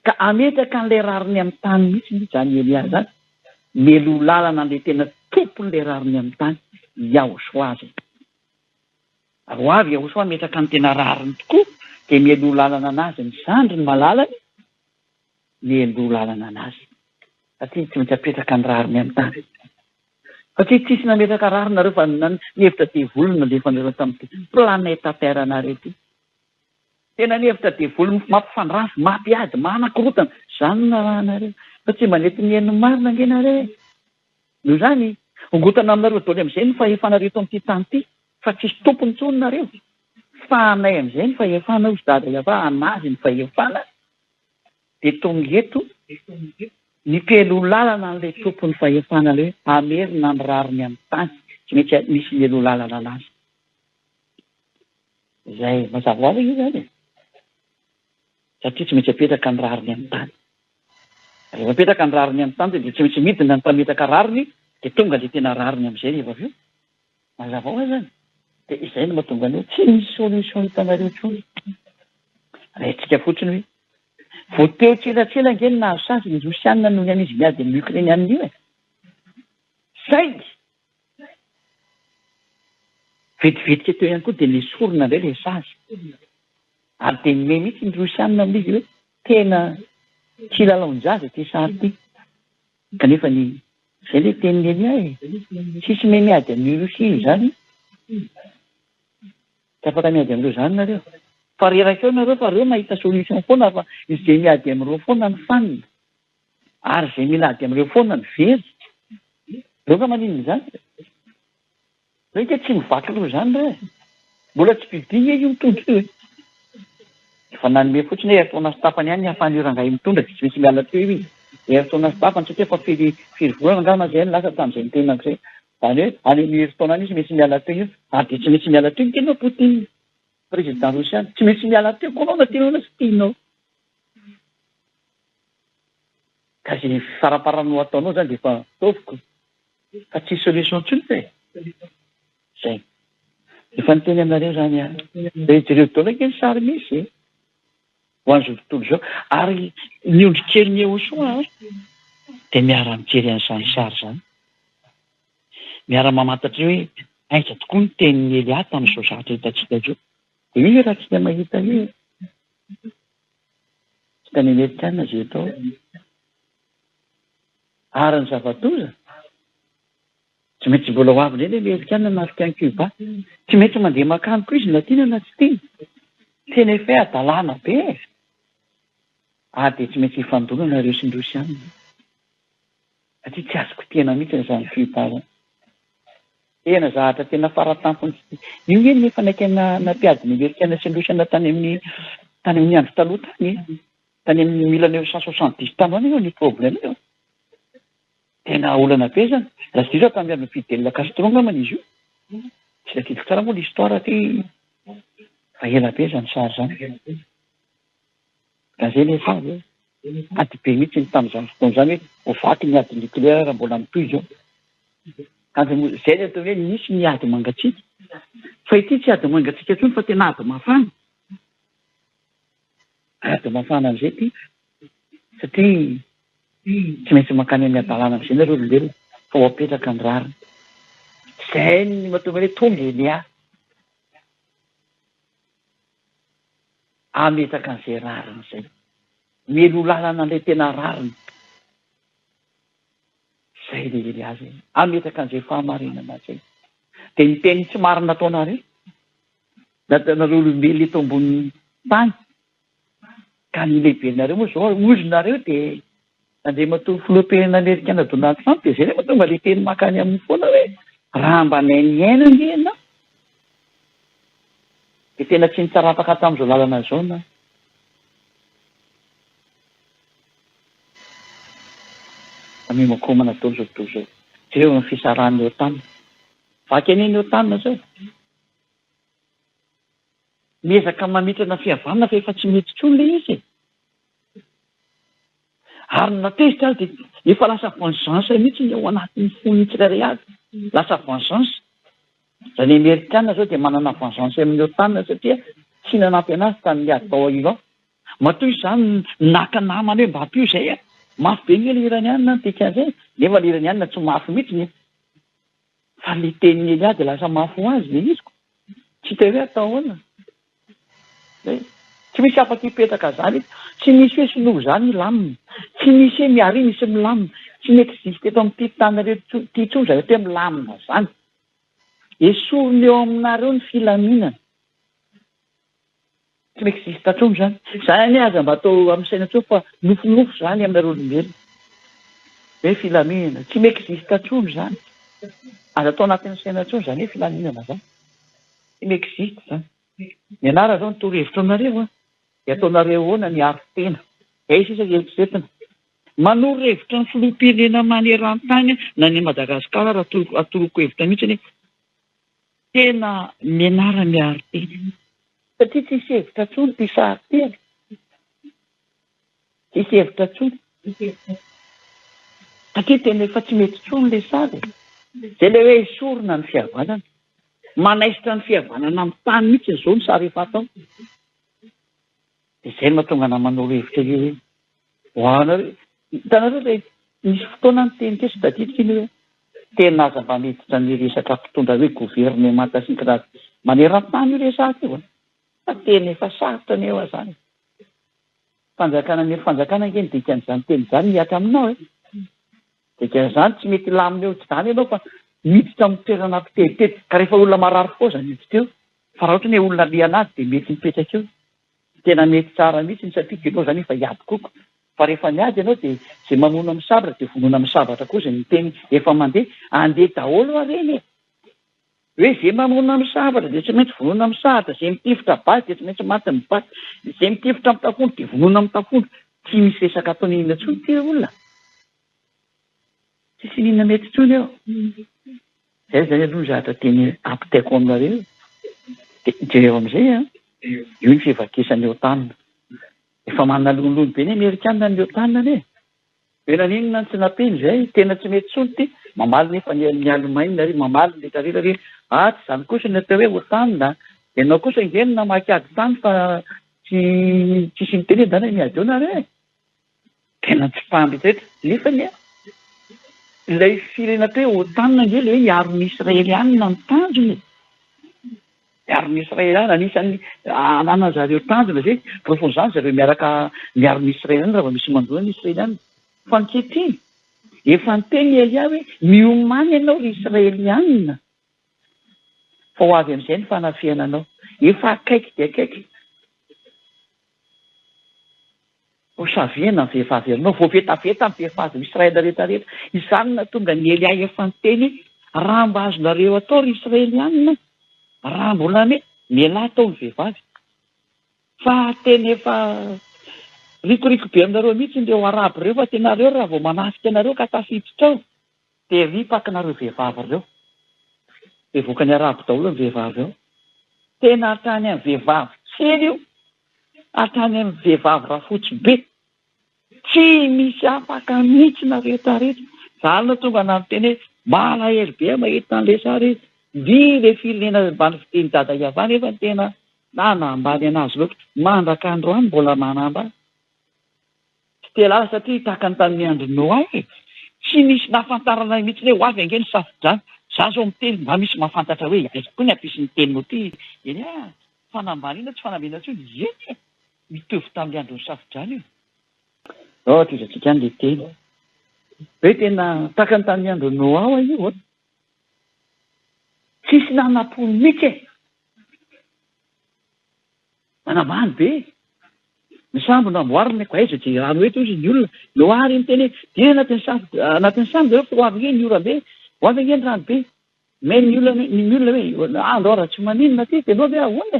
ka ametraka n'ilay rariny amin'ny tany mihitsy zany Elia zany melo lalana an'ilay tena tompon'ilay rariny amin'ny tany Yahosoa azy ary ho avy Yahosoa ametraka ny tena rariny tokoa dia melo lalana anazy ny zandry ny malalany melo lalana anazy satria tsy maintsy apetraka ny rariny amin'ny tany satria tsisy nametraka rariny nareo fa nihevitra devolona lefa nareo tamin'ity planeta terre nareo ty tena nihevitra devolona mampifandrafy mampiady manakorotana zany na raha nareo fa tsy manety ny eny marina nge nareo noho zany ongotana aminareo daoly amin'izay ny fahefanareo eto amin'ity tany ity fa tsisy tompony tsony nareo fa anay amin'izay ny fahefana ho zadra fa anazy ny fahefana dia tonga eto ny pelo lalana n'ilay tompon'ny fahefana le hoe amerina ny rariny amin'ny tany tsy mety misy melo lalana anazy izay mazava ho azy io zany satria tsy maintsy apetraka ny rariny amin'ny tany rehefa apetraka ny rariny amin'ny tany dia tsy maintsy midina ny mpametraka rariny dia tonga le tena rariny amin'izay rehefa avy eo mazava ho azy zany dia izay no mahatonga anao tsy misy solution hitanareo tsony raintsika fotsiny hoe vao teo tselatsela ngeny nahazo sazy ny Rosianina noho ny an'izy miady amin'ny Ukrainianina io zay vetivetika teo ihany koa dia nisorona indray le sazy ary dia nome mihitsy ny Rosianina amin'izy hoe tena tsy lalaon-jaza ty sary ty kanefa ny zay le teniny Elia tsisy me miady amin'ny Rosia zany tsy afaka miady amin'ireo zany nareo fa reraka eo nareo fa reo mahita solution foana fa izay miady amin'ireo foana ny fanina ary izay milady amin'ireo foana ny very reo fa maninona zany reo ke tsy mivaky reo zany re mbola tsy mpidiny io mitondra io efa nanome fotsiny hoe eritaona sy tapany ihany ny ahafahany io rangahy mitondra tsy misy miala teo io eritaona sy tapany satria fa firy volana angamba zay lasa tamin'izay nitenako zay zany hoe any amin'ny eritaona any izy misy miala teo io ary dia tsy misy miala teo nitenao Poutine président Rosiana tsy maintsy miala teo koa anao na tianao na sy tianao ka zay faraparano ataonao zany dia efa taoviko fa tsy solution tsony zay zay efa niteny aminareo zany dia jereo daola nke ny sary misy ho an'izao tontolo izao ary niondrikerin'ny Yahosoa dia miara mijery an'izany sary zany miara mamantatra hoe aiza tokoa ny tenin'ny Elia tamin'izao zavatra hitantsika izao dia io raha tsy mahita io tsy tany amerikanina zay atao ary ny zavatoza tsy maintsy mbola ho avy indray ny amerikanina na africain Cuba tsy maintsy mandeha makany koa izy latina na tsy tiany tena efa adalàna be dia tsy maintsy hifandonana nareo sy ny Rosianina satria tsy azoko tena mihitsy n'izany Cuba zany tena zahatra tena faratampony io eny nefa naiky nampiady ny amerikanina sy ny Rosianina tany amin'ny andro taloha tany amin'ny 1970 tany any io ny problème io tena olana be zany raha sy diso tamin'ny andro Fidel Castro angambany izy io tsy latidiko tsara moa l'histoire ty fa ela be zany sary zany ka zay lefa ady be mihitsy ny tamin'izany fotoana zany hoe ho vaky ny ady nucléaire raha mbola mitoy zao zay le atao hoe nisy ny ady mangatsiaka fa ity tsy ady mangatsiaka tsony fa tena ady mafana ady mafana amin'izay ty satria tsy maintsy mankany amin'ny adalàna amin'izay nareo olombelona fa ho apetraka ny rariny zay ny mahatonga hoe tonga Elia ametraka an'izay rariny izay melo lalana ilay tena rariny. Zay lehibe azy ametaka an'izay fahamarinana zay. Dia ny teny tsy marina ataonareo nareo olombelona eto ambony tany ka ny lehiberinareo moa zao ozonareo dia andeha matory filoham-pirenena Amerikana Donald Trump dia zay rehefa tonga ilay teny makany amin'ny foana hoe raha mba nainiaina ny ianao dia tena tsy nitsarapaka tamin'izao lalana zao na amimakomana taon'izao tontolo zao tsy reo amin'ny fisarahan'ny OTAN vaky an'iny OTAN zao miezaka mamitrana fihavanana fa efa tsy mety intsony ilay izy ary natezitra azy dia efa lasa vengeance mihitsy ny ao anatin'ny fony tsirairay avy lasa vengeance zany Amerikana zao dia manana vengeance amin'ny OTAN satria tsy nanampy anazy tamin'ny ady tao io matoy izany naka namana hoe mba ampio zay mafy be ny iranianina ntikan'izay nefa ny iranianina tsy mafy mihitsy fa le teniny Eliade dia lasa mafy ho azy le izy tsy te hoe atao ahoana tsy misy afaka hipetraka zany tsy misy hoe sinovo zany milamina tsy misy hoe miary misy milamina tsy miexiste eto amin'ity tanareo ty tsony zareo te milamina zany esorony eo aminareo ny filaminana tsy miexiste atsony zany zany aza mba atao amin'ny saina tsony fa nofonofo zany aminareo olombelona hoe filaminana tsy miexiste atsony zany aza atao anatin'ny saina tsony zany hoe filaminana zany tsy miexiste zany ny anara zao nitoro-hevitra anareo dia ataonareo ahoana ny aro-tena sisa eritreretina manoro-hevitra ny filoham-pirenena maneran-tany na ny Madagasikara raha atoroko hevitra mihitsy tena mianara miaro-tena satria tsisy hevitra tsony ty sary-tena tsisy hevitra tsony satria tena efa tsy mety tsony le sary zay le hoe esorina ny fihavanana manaisitra ny fihavanana amin'ny tany mihitsy zao ny sary efa atao dia izay no mahatonga na manoro hevitra hoe hoanareo hitanareo ilay misy fotoana ny teny kesy tadidika iny hoe tena aza mba miditra ny resaka mpitondra hoe gouvernement tasika maneran-tany io resaka io fa tena efa sarotra ny eo azany fanjakana ny fanjakana nkeny dikan'izany teny izany miaka aminao dikan'izany tsy mety lamina eo zany ianao fa miditra amin'ny toerana mpiteritety ka rehefa olona marary foa zany miditra eo fa raha ohatra ny hoe olona liana azy dia mety mipetraka eo tena mety tsara mihitsy ny satria ianao zany efa hiady koko fa rehefa miady ianao dia zay mamono amin'ny sabatra dia vonoina amin'ny sabatra koa izay ny teny efa mandeha andeha daholo areny hoe zay mamono amin'ny sabatra dia tsy maintsy vonoina amin'ny sabatra zay mitifitra basy dia tsy maintsy maty amin'ny basy zay mitifitra amin'ny tafondro dia vonoina amin'ny tafondro tsy misy resaka ataony inona intsony ty olona tsisy inona mety intsony eo zay zany aloha zahatra teny ampitaiko aminareo dia jereo amin'izay io ny fivakisan'ny OTAN efa manalonilony be ny Amerikana ny OTAN hoe naninona tsy napeny zay tena tsy mety tsony ty mamaly nefa ny Allemagne ary mamaly ny tarela hoe tsy zany kosa ny atao hoe OTAN ianao kosa ingeny namaky ady tany fa tsisy miteny dana miady eo nareo tena tsy mpamby rehetra nefa ilay firena atao hoe OTAN ngely hoe hiaro ny Israelianina ny tanjony miaro ny Israelianina anisan'ny anana zareo tanjona zay profon'izany zareo miaraka miaro ny Israelianina raha misy mandoa ny Israelianina fa ankehitriny efa niteny Elia hoe miomany ianao ry Israelianina fa ho avy amin'izay ny fanafiananao efa akaiky dia akaiky ho saviana ny vehivavy anao voavetaveta ny vehivavy Israely rehetrarehetra izany na tonga ny Elia efa niteny raha mba azonareo atao ry Israelianina raha mbola mialahy tao ny vehivavy fa tena efa rikoriko be aminareo mihitsy ndreo arabo ireo fa tenareo raha vao manafika anareo ka tafiditra ao dia ripakinareo vehivavy ireo dia voaka ny arabo daholo ny vehivavy ao tena hatrany amin'ny vehivavy kely io hatrany amin'ny vehivavy rafotsy be tsy misy afaka mihitsy na rehetrarehetra zany no tonga nanoteny hoe malahelo be mahita an'ilay sary vy le firenena ambany fiteny dada iavana efa tena nanambany anazy loatra mandraka androany mbola manambany tsy tela satria tahaka ny tamin'ny andro Noa tsy misy nahafantarana mihitsy hoe ho avy angeny safidrany za zao miteny mba misy mahafantatra hoe aiza koa ny ampisin'ny teninao ty eny fanambaniana tsy fanambena tsony eny mitovy tamin'ny andron'ny safidrany io ohatra izy antsika ny le teny hoe tena taka ny tany andro Noa io oatra tsisy nanam-polo mihitsy manambany be ny sambo namboarina ko aiza tsy rano eto izy ny olona Noa ny teny dia anatin'ny sambo reo ho avy ny ora be ho avy ny rano be me ny olona hoe andro ara tsy maninona ty dia nao ahoana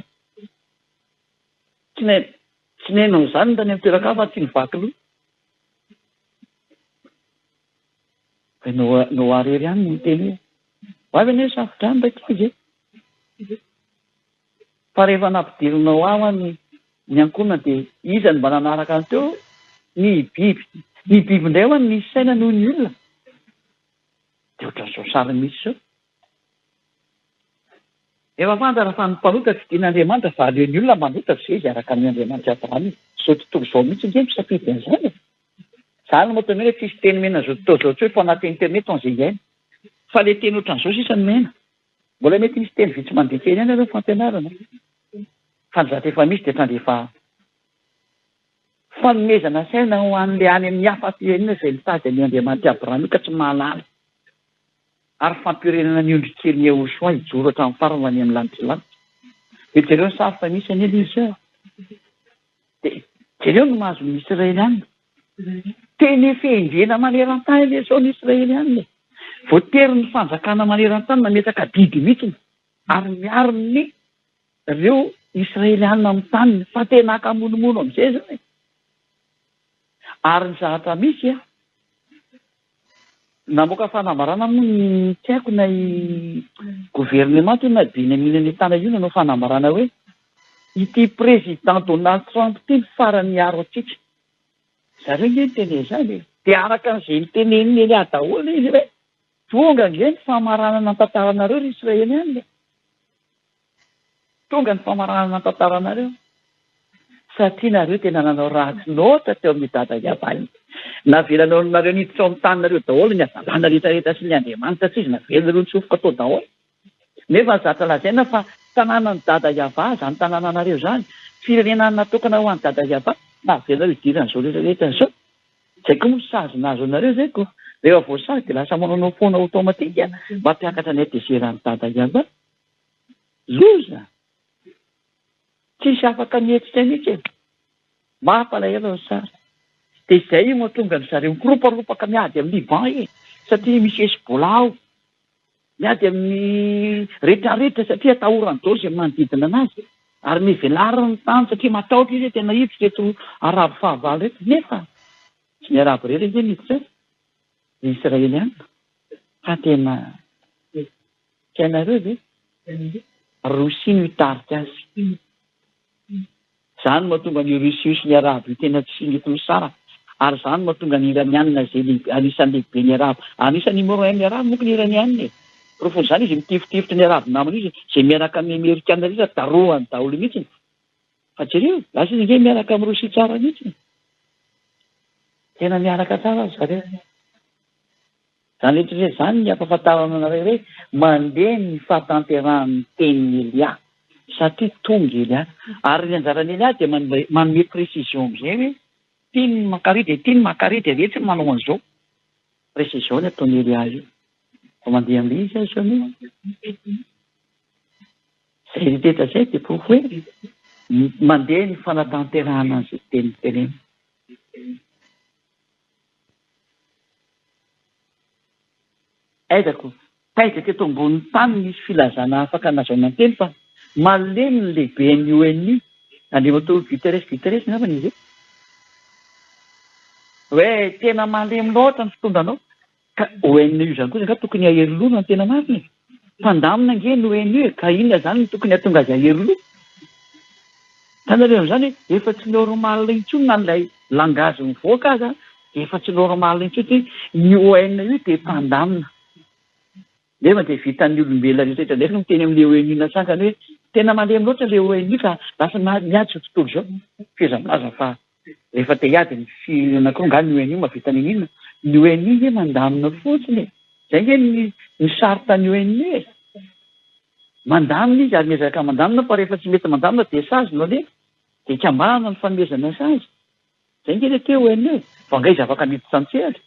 tsy nenao izany tany amin'ny toeraka fa tsy nivaky loha fa Noa rery ihany ny teny hoe ho avy any safotra any ty izy fa rehefa nampidirinao ao ny ankonina dia izany mba nanaraka ny teo ny biby indray ho any misy saina noho ny olona dia ohatran'izao sary misy zao efa fantara fa ny mpanota fidian'Andriamanitra fa aleon'ny olona manota fa izy araka ny Andriamanitra Abrahama zao tontolo izao mihitsy nge misafidy an'izany zany moa mena tsisy teny mena zao tontolo zao tsy hoe fa anaty internet an'izay iaina fa le teny ohatran'izao sisa ny mena mbola mety misy teny vitsy mandeha teny ihany ireo fampianarana fa ny zatra efa misy dia tandrefa fanomezana saina ho an'le any amin'ny hafa firenena izay mitady ny Andriamanitra Abrahama ka tsy mahalala ary fampirenana ny ondrikely ny Ahosoa ijoro hatramin'ny farany any amin'ny lanitra lanitra dia jereo ny sary fa misy any Elisa dia jereo no mahazo ny Israelianina teny fendrena maneran-tany le zao ny Israelianina voatery ny fanjakana maneran-tany nametaka didy mihitsiny ary miariny ireo Israelianina amin'ny taniny fa tena akamonomono amin'izay zany ary ny zahatra misy namoaka fanambarana moa ny tsy haiko na gouvernement na Benyamin Netanyahu nanao fanambarana hoe ity président Donald Trump ty ny farany aro atsika zareo nge nyteny izany dia araka an'izay nyteneniny eny daholo izy hoe tonga nge ny famaranana tantaranareo ry Israelianina tonga ny famaranana tantaranareo satria nareo tena nanao ratsy loatra teo amin'ny dada Iavany navelanao nareo niditra ao amin'ny taninareo daholo ny azalana rehetrarehetra sy ny Andriamanitra tsy izy navelanareo nitsofoka tao daholo nefa zatra lazaina fa tanàna ny dada Iava zany tanànanareo zany firenena natokana ho an'ny dada Iava navelanareo idiran'izao rehetrarehetra zao zay koa moa sazy nazo anareo zay ko rehefa voasazy dia lasa manao foana automatika mba mpiakatra ny adezerany dada Iava loza tsisy afaka mihetsitra mihitsy mampalahelo ny sary dia izay moa tonga ny zareo mikoroparopaka miady amin'ny Liban satria misy Hezbollah ao miady amin'ny rehetrarehetra satria atahorany daholo izay manodidina anazy ary mivelariny ny tany satria matahotra izy tena hiditra reto arabo fahavalo reto nefa tsy ny arabo rehetra nge miditra ny Israelianina fa tena kainareo ve Rosia no hitarika azy zany mahatonga ny Rosia sy ny arabo io tena tsy nitony sara ary zany mahatonga ny iranianina zay anisan'ny lehibe ny arabo anisan'ny morain ny arabo moko ny iranianina profony zany izy mitifitifitra ny arabo namana izy zay miaraka amin'ny Amerikana rehetra darohany daholo mihitsy fa jereo lasa izy nge miaraka amin'ny Rosia tsara mihitsy tena miaraka tsara zareo zany letra zany ny ampahafantarana anareo hoe mandeha ny fahatanteran'ny tenin'ny Elia satria tonga Elia ary ny anjarany Elia dia manome précision am'izay hoe tiany makary dia tiany makary dia rehetra ny manao an'izao précision ny ataony Elia io fa mandeha amin'ilay izy azy zany zay rehetra zay dia profo hoe mandeha ny fanatanterahana an'izay tenin'ny teneny aizako taiza teto ambony tany misy filazana afaka nazaona ny teny fa malemy ny lehibe ny ONU andriamato Guterres navana izy hoe tena malemy loatra ny fitondranao ka ONU zany koa ka tokony aheroloana ny tena marina mpandamina nge ny ONU ka inona zany ny tokony hatonga azy aheroloa tanareo amin'izany efa tsy normal intsony na n'ilay langazy mivoaka aza efa tsy normal intsony ny ONU dia mpandamina nefa dia vitan'ny olombelona rehetrarehetra ndraiky no teny amin'ilay ONU nasakany hoe tena malemy loatra ilay ONU ka lasa miady zao tontolo zao fezamlaza fa rehefa te hiady ny firenena koa ny ONU mavita ny inona ny ONU nge mandamina fotsiny zay nge ny sarotany ONU mandamina izy ary miezaka mandamina fa rehefa tsy mety mandamina dia sazy no alefa dia ikambahana ny fanomezana sazy zay ngely teo eny fa ngay zavaka mety santsehatra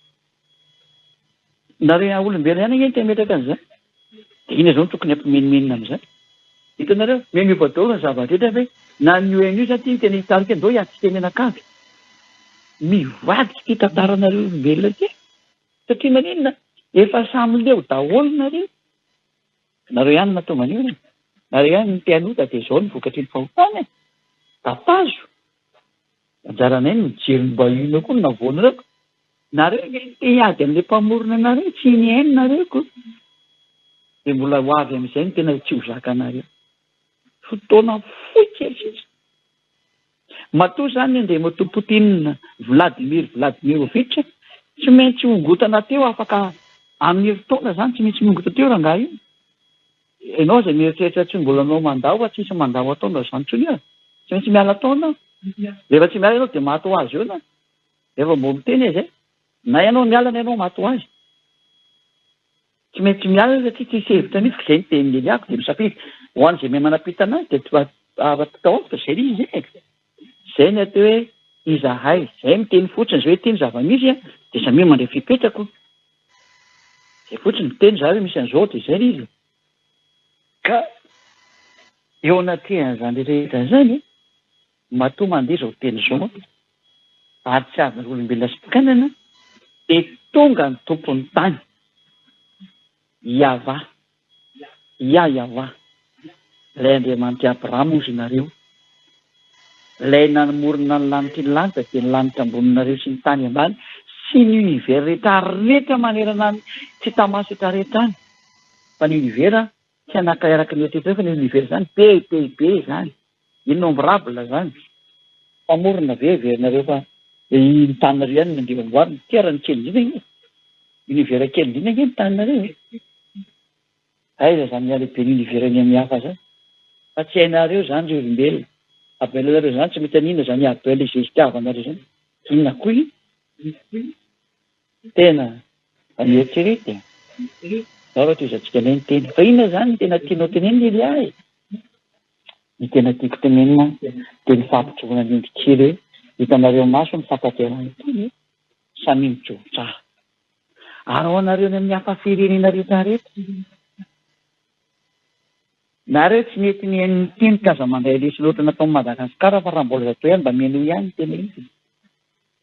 nareo olombelona ihany angeny temetraka an'izay de ina zao no tokony ampimenimenina am'izay hitanareo memiobadorona zavatra etra hoe na nio eny io zany ty tena hitarika andao iatsy temenakavy mivadika ty tantaranareo olombelona ty satria maninona efa samy leo daholo nareo ihany natonga an'io nareo ihany ny mpianota de zao ny vokatry ny fahotana tapazo anjaranay ny mijery mba ino koa navoanareko nareo te hiady amin'le mpamorona nareo tsy niainy nareoko de mbola ho avy am'izay ny tena tsy ho zakanareo fotoana foy kely sisa matoa zany nde motopotinina Vladimir tsy maintsy hongotana teo afaka amin'ny herintaona zany tsy maintsy mongota teo raha ngaha io ianao zay mieritreritra tsy mbola anao mandao fa tsisy mandao ataonao zany tsony a tsy maintsy miala taona rehefa tsy miala ianao de maty ho azy eo na rehefa mbo miteny zay na ianao miala na ianao maty ho azy tsy maintsy miala satria tsisy hevitra mihitsy zay ny teniny ako de misafidy ho an'izay may manapita anazy de taofa zay izy zay ny atao hoe izahay zay miteny fotsiny zay hoe teny zava-misy de samy mandray fipetrako zay fotsiny miteny za hoe misy an'izao de zay izy ka eo anatin'izany rehetra zany matoa mandeha zao teny zao ary tsy avy olombelona sy mpikanana de tonga ny tompony tany Yahva ilay Andriamanitra Abrahama ozy nareo ilay nanomorona ny lanitra ny lanitra de ny lanitra amboninareo sy ny tany ambany sy ny univers rehetra manerana ny tsy tamaso etra rehetra any fa ny univers tsy anakaeraky ny etetra fa ny univers zany be zany innombrable zany mpamorona verinareo fa ny taninareo ihany mandeha amboarina tiarany kely indrindra univers kely indrindra nge ny taninareo aiza zany mialehibe ny univers ny amin'ny hafa zany fa tsy hainareo zany ry olombelona abelanareo zany tsy mety anina zany abela izay itiavanareo zany inona koa io tena amieritserety zavatra izatsika nay ny teny fa inona zany ny tena tianao tenenina ili ahy ny tena tiako tenenina de ny fampitsoana ny endrikely hoe hitanareo maso ny fampaterany teny samy mijobotsara ary ao anareo ny amin'ny hafa firenena rehetrarehetra nareo tsy mety ny teny kaza mandray lesy loatra natao Madagasikara fa raha mbola zato ihany mba meno ihany tena izy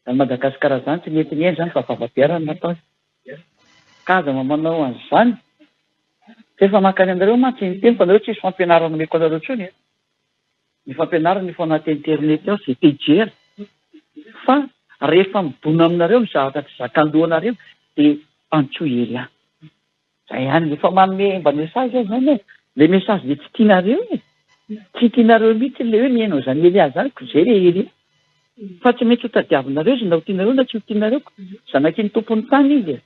any Madagasikara zany tsy mety ny eny zany fa vavabearany natao kaza manao an'izany fefa makany anareo mantsy ny teny fa nareo tsisy fampianarana meko anareo tsony ny fampianarana efa anaty internet ao zay tejery fa rehefa mibona aminareo ny zavatra tsy zakandohanareo de antsohery any zay ihany efa manome mba mesazy azy zany le mesazy le tsy tianareo tsy tianareo mihitsy le hoe mihainao zany Elia zany ko zay le Elia fa tsy maintsy ho tadiavinareo izy na ho tianareo na tsy ho tianareo zanaky ny tompony tany izy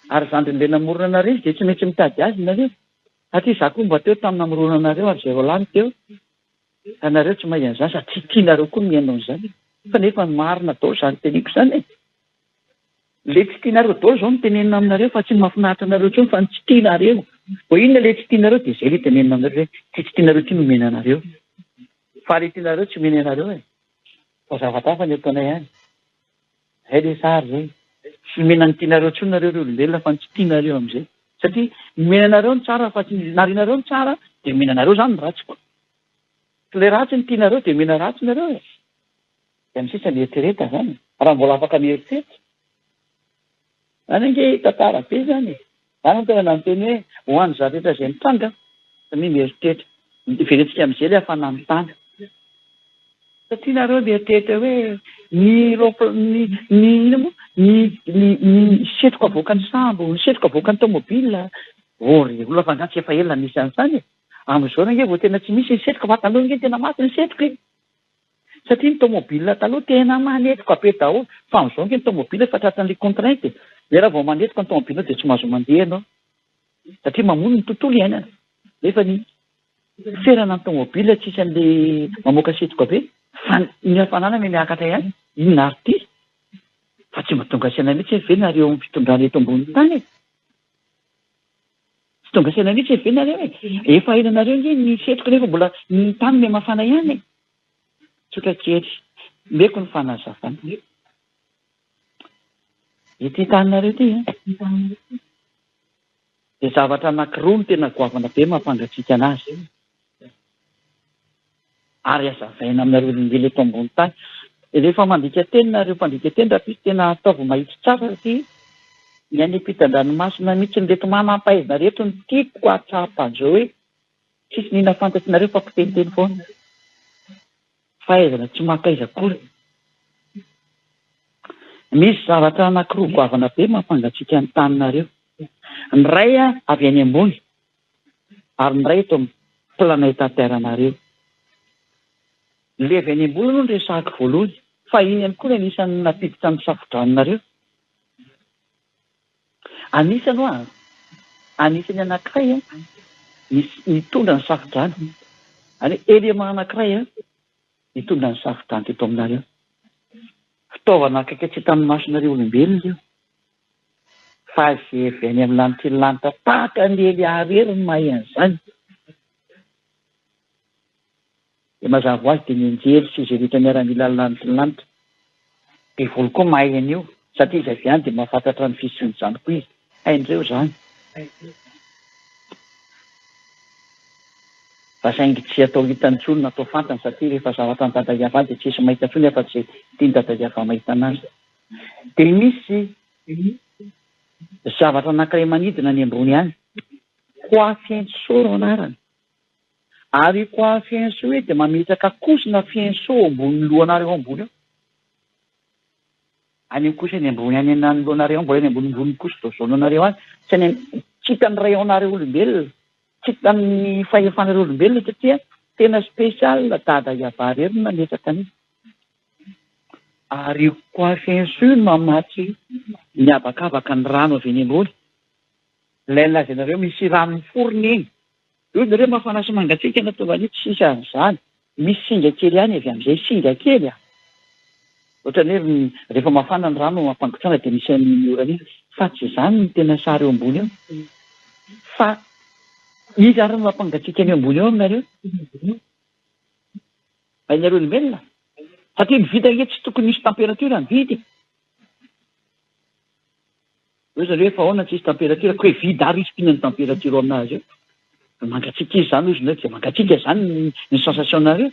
ary zandriny le namorona anareo izy de tsy maintsy mitady azy nareo satria za koa mba teo tamin'ny namorona anareo ary zay rolany teo anareo tsy mahay an'izany sady tsy tianareo koa mihainao an'izany fa nefa marina dao zany teniko zany le tsy tianareo dao zao mitenenina aminareo fa tsy mahafinaritra anareo tsony fa ny tsy tianareo ho inona le tsy tianareo de zay le tenenina aminareo hoe tsy tianareo ty nomena anareo fa le tianareo tsy mena anareo fa zavatra hafa ny ataonay ihany zay le sary zay tsy mena ny tianareo tsony nareo reo olombelona fa ny tsy tianareo am'izay satria mena anareo ny tsara fa tsy narinareo ny tsara de mena anareo zany ny ratsy koa le ratsy ny tianareo de mena ratsy nareo de am'sisa mieritsereta zany raha mbola afaka mieritseritra zany ange tantara be zany zany no tena nanteny hoe ho any za rehetra zay mitranga samy mieritreritra verentsika am'izay le hafanany tany satria nareo mieritreritra hoe ny setroka avoakany sambo ny setroka avoakany tomobila ory olona fa angatsy efa elona misy an'izany am'izao nange vao tena tsy misy ny setroka fa taloha nge tena maty ny setroka satria ny tomobila taloha tena manetroka be daholo fa am'izao nge ny tomobila fa tratran'le contrainte le raha vao manetroka ny tomobila de tsy mahazo mandeha ianao satria mamono ny tontolo iainana nefa ny ferana ny tomobila tsisy an'le mamoaka setroka be fa ny hafanana me miakatra ihany inona ary ty fa tsy mahatonga saina mihitsy ve nareo amin'ny fitondrana eto ambony tany tsy tonga saina mihitsy ve nareo efa hainanareo nge ny setroka nefa mbola ny tany me mafana ihany tsotra kely meko ny fanazavana ity taninareo ity dia zavatra anankiroa no tena goavana be mampangatsiaka anazy ary azavaina aminareo olombelo eto ambony tany. Rehefa mandika teny nareo mpandika teny raha misy tena ataovy mahitsy tsara ty ny any ampitan-dranomasina mihitsy ny reto manam-pahaizana rehetra ny tiako atsapa-an'izao hoe tsisy nina fantatsinareo fa mpiteniteny foana fahaizana tsy makaiza akory. Misy zavatra anankiroa goavana be mampangatsiaka ny taninareo. Ny ray avy any ambony ary ny ray eto amin'ny planeta terre-nareo. Le avy any ambony aloha ny resahako voalohany fa iny ihany koa ny anisany napiditra amin'ny safodraninareo. Anisany anankiray mitondra ny safodrany. Any élément anankiray mitondra ny safodrany teto aminareo. Fitaovana akaiky tsy tamin'ny masonareo olombelona io. Fa izay avy any amin'ny lanitra ny lanitra tahaka ny Eliarery ny mahay an'izany. Dia mazava ho azy dia ny anjely sy izay rehetra miara-mila ny lanitra ny lanitra. Dia voly koa mahay an'io satria izy avy any dia mahafantatra ny fisian'izany koa izy. Hain'ireo izany. Fa saingy tsy atao hitan'ny tsony natao fantany satria rehefa zavatra ny dada Iava dia tsy esy mahita tsony afa-tsy tiany dada Iava mahita anazy. Dia misy zavatra anankiray manidina ny ambony any. Coiffenso no anarany. Ary coiffenso hoe dia mametraka kosina fienso ambony lohanareo ambony eo. Any kosiny ambony any ny lohanareo mbola any ambony kosa zao lohanareo any. Tsy hitan'ny rayonnareo olombelona. Tsy hitan'ny fahefanareo olombelona satria tena spesial dada Iava rery no nametraka an'io. Ary coiffenso no mamatsy ny abakabaka ny rano avy eny ambony. Ilay lazainareo misy rano miforona eny. Io nareo mafana sy mangatsiaka natao ny tsy sisy an'izany. Misy singa kely any avy amin'izay singa kely. Ohatrany hoe rehefa mafana ny rano mampangotrana dia misy amin'ny orana iny. Fa tsy izany ny tena sary eo ambony eo. Fa izy ary no mampangatsiaka ny ambony eo aminareo. Hainareo olombelona. Satria mividy hoe tsy tokony misy température ny vidy. Hoe zareo efa ahoana tsy misy température ka hoe vidy ary isy mpinany température aminazy eo. Mangatsiaka izy izany ozy dia mangatsiaka izany ny sensationnareo.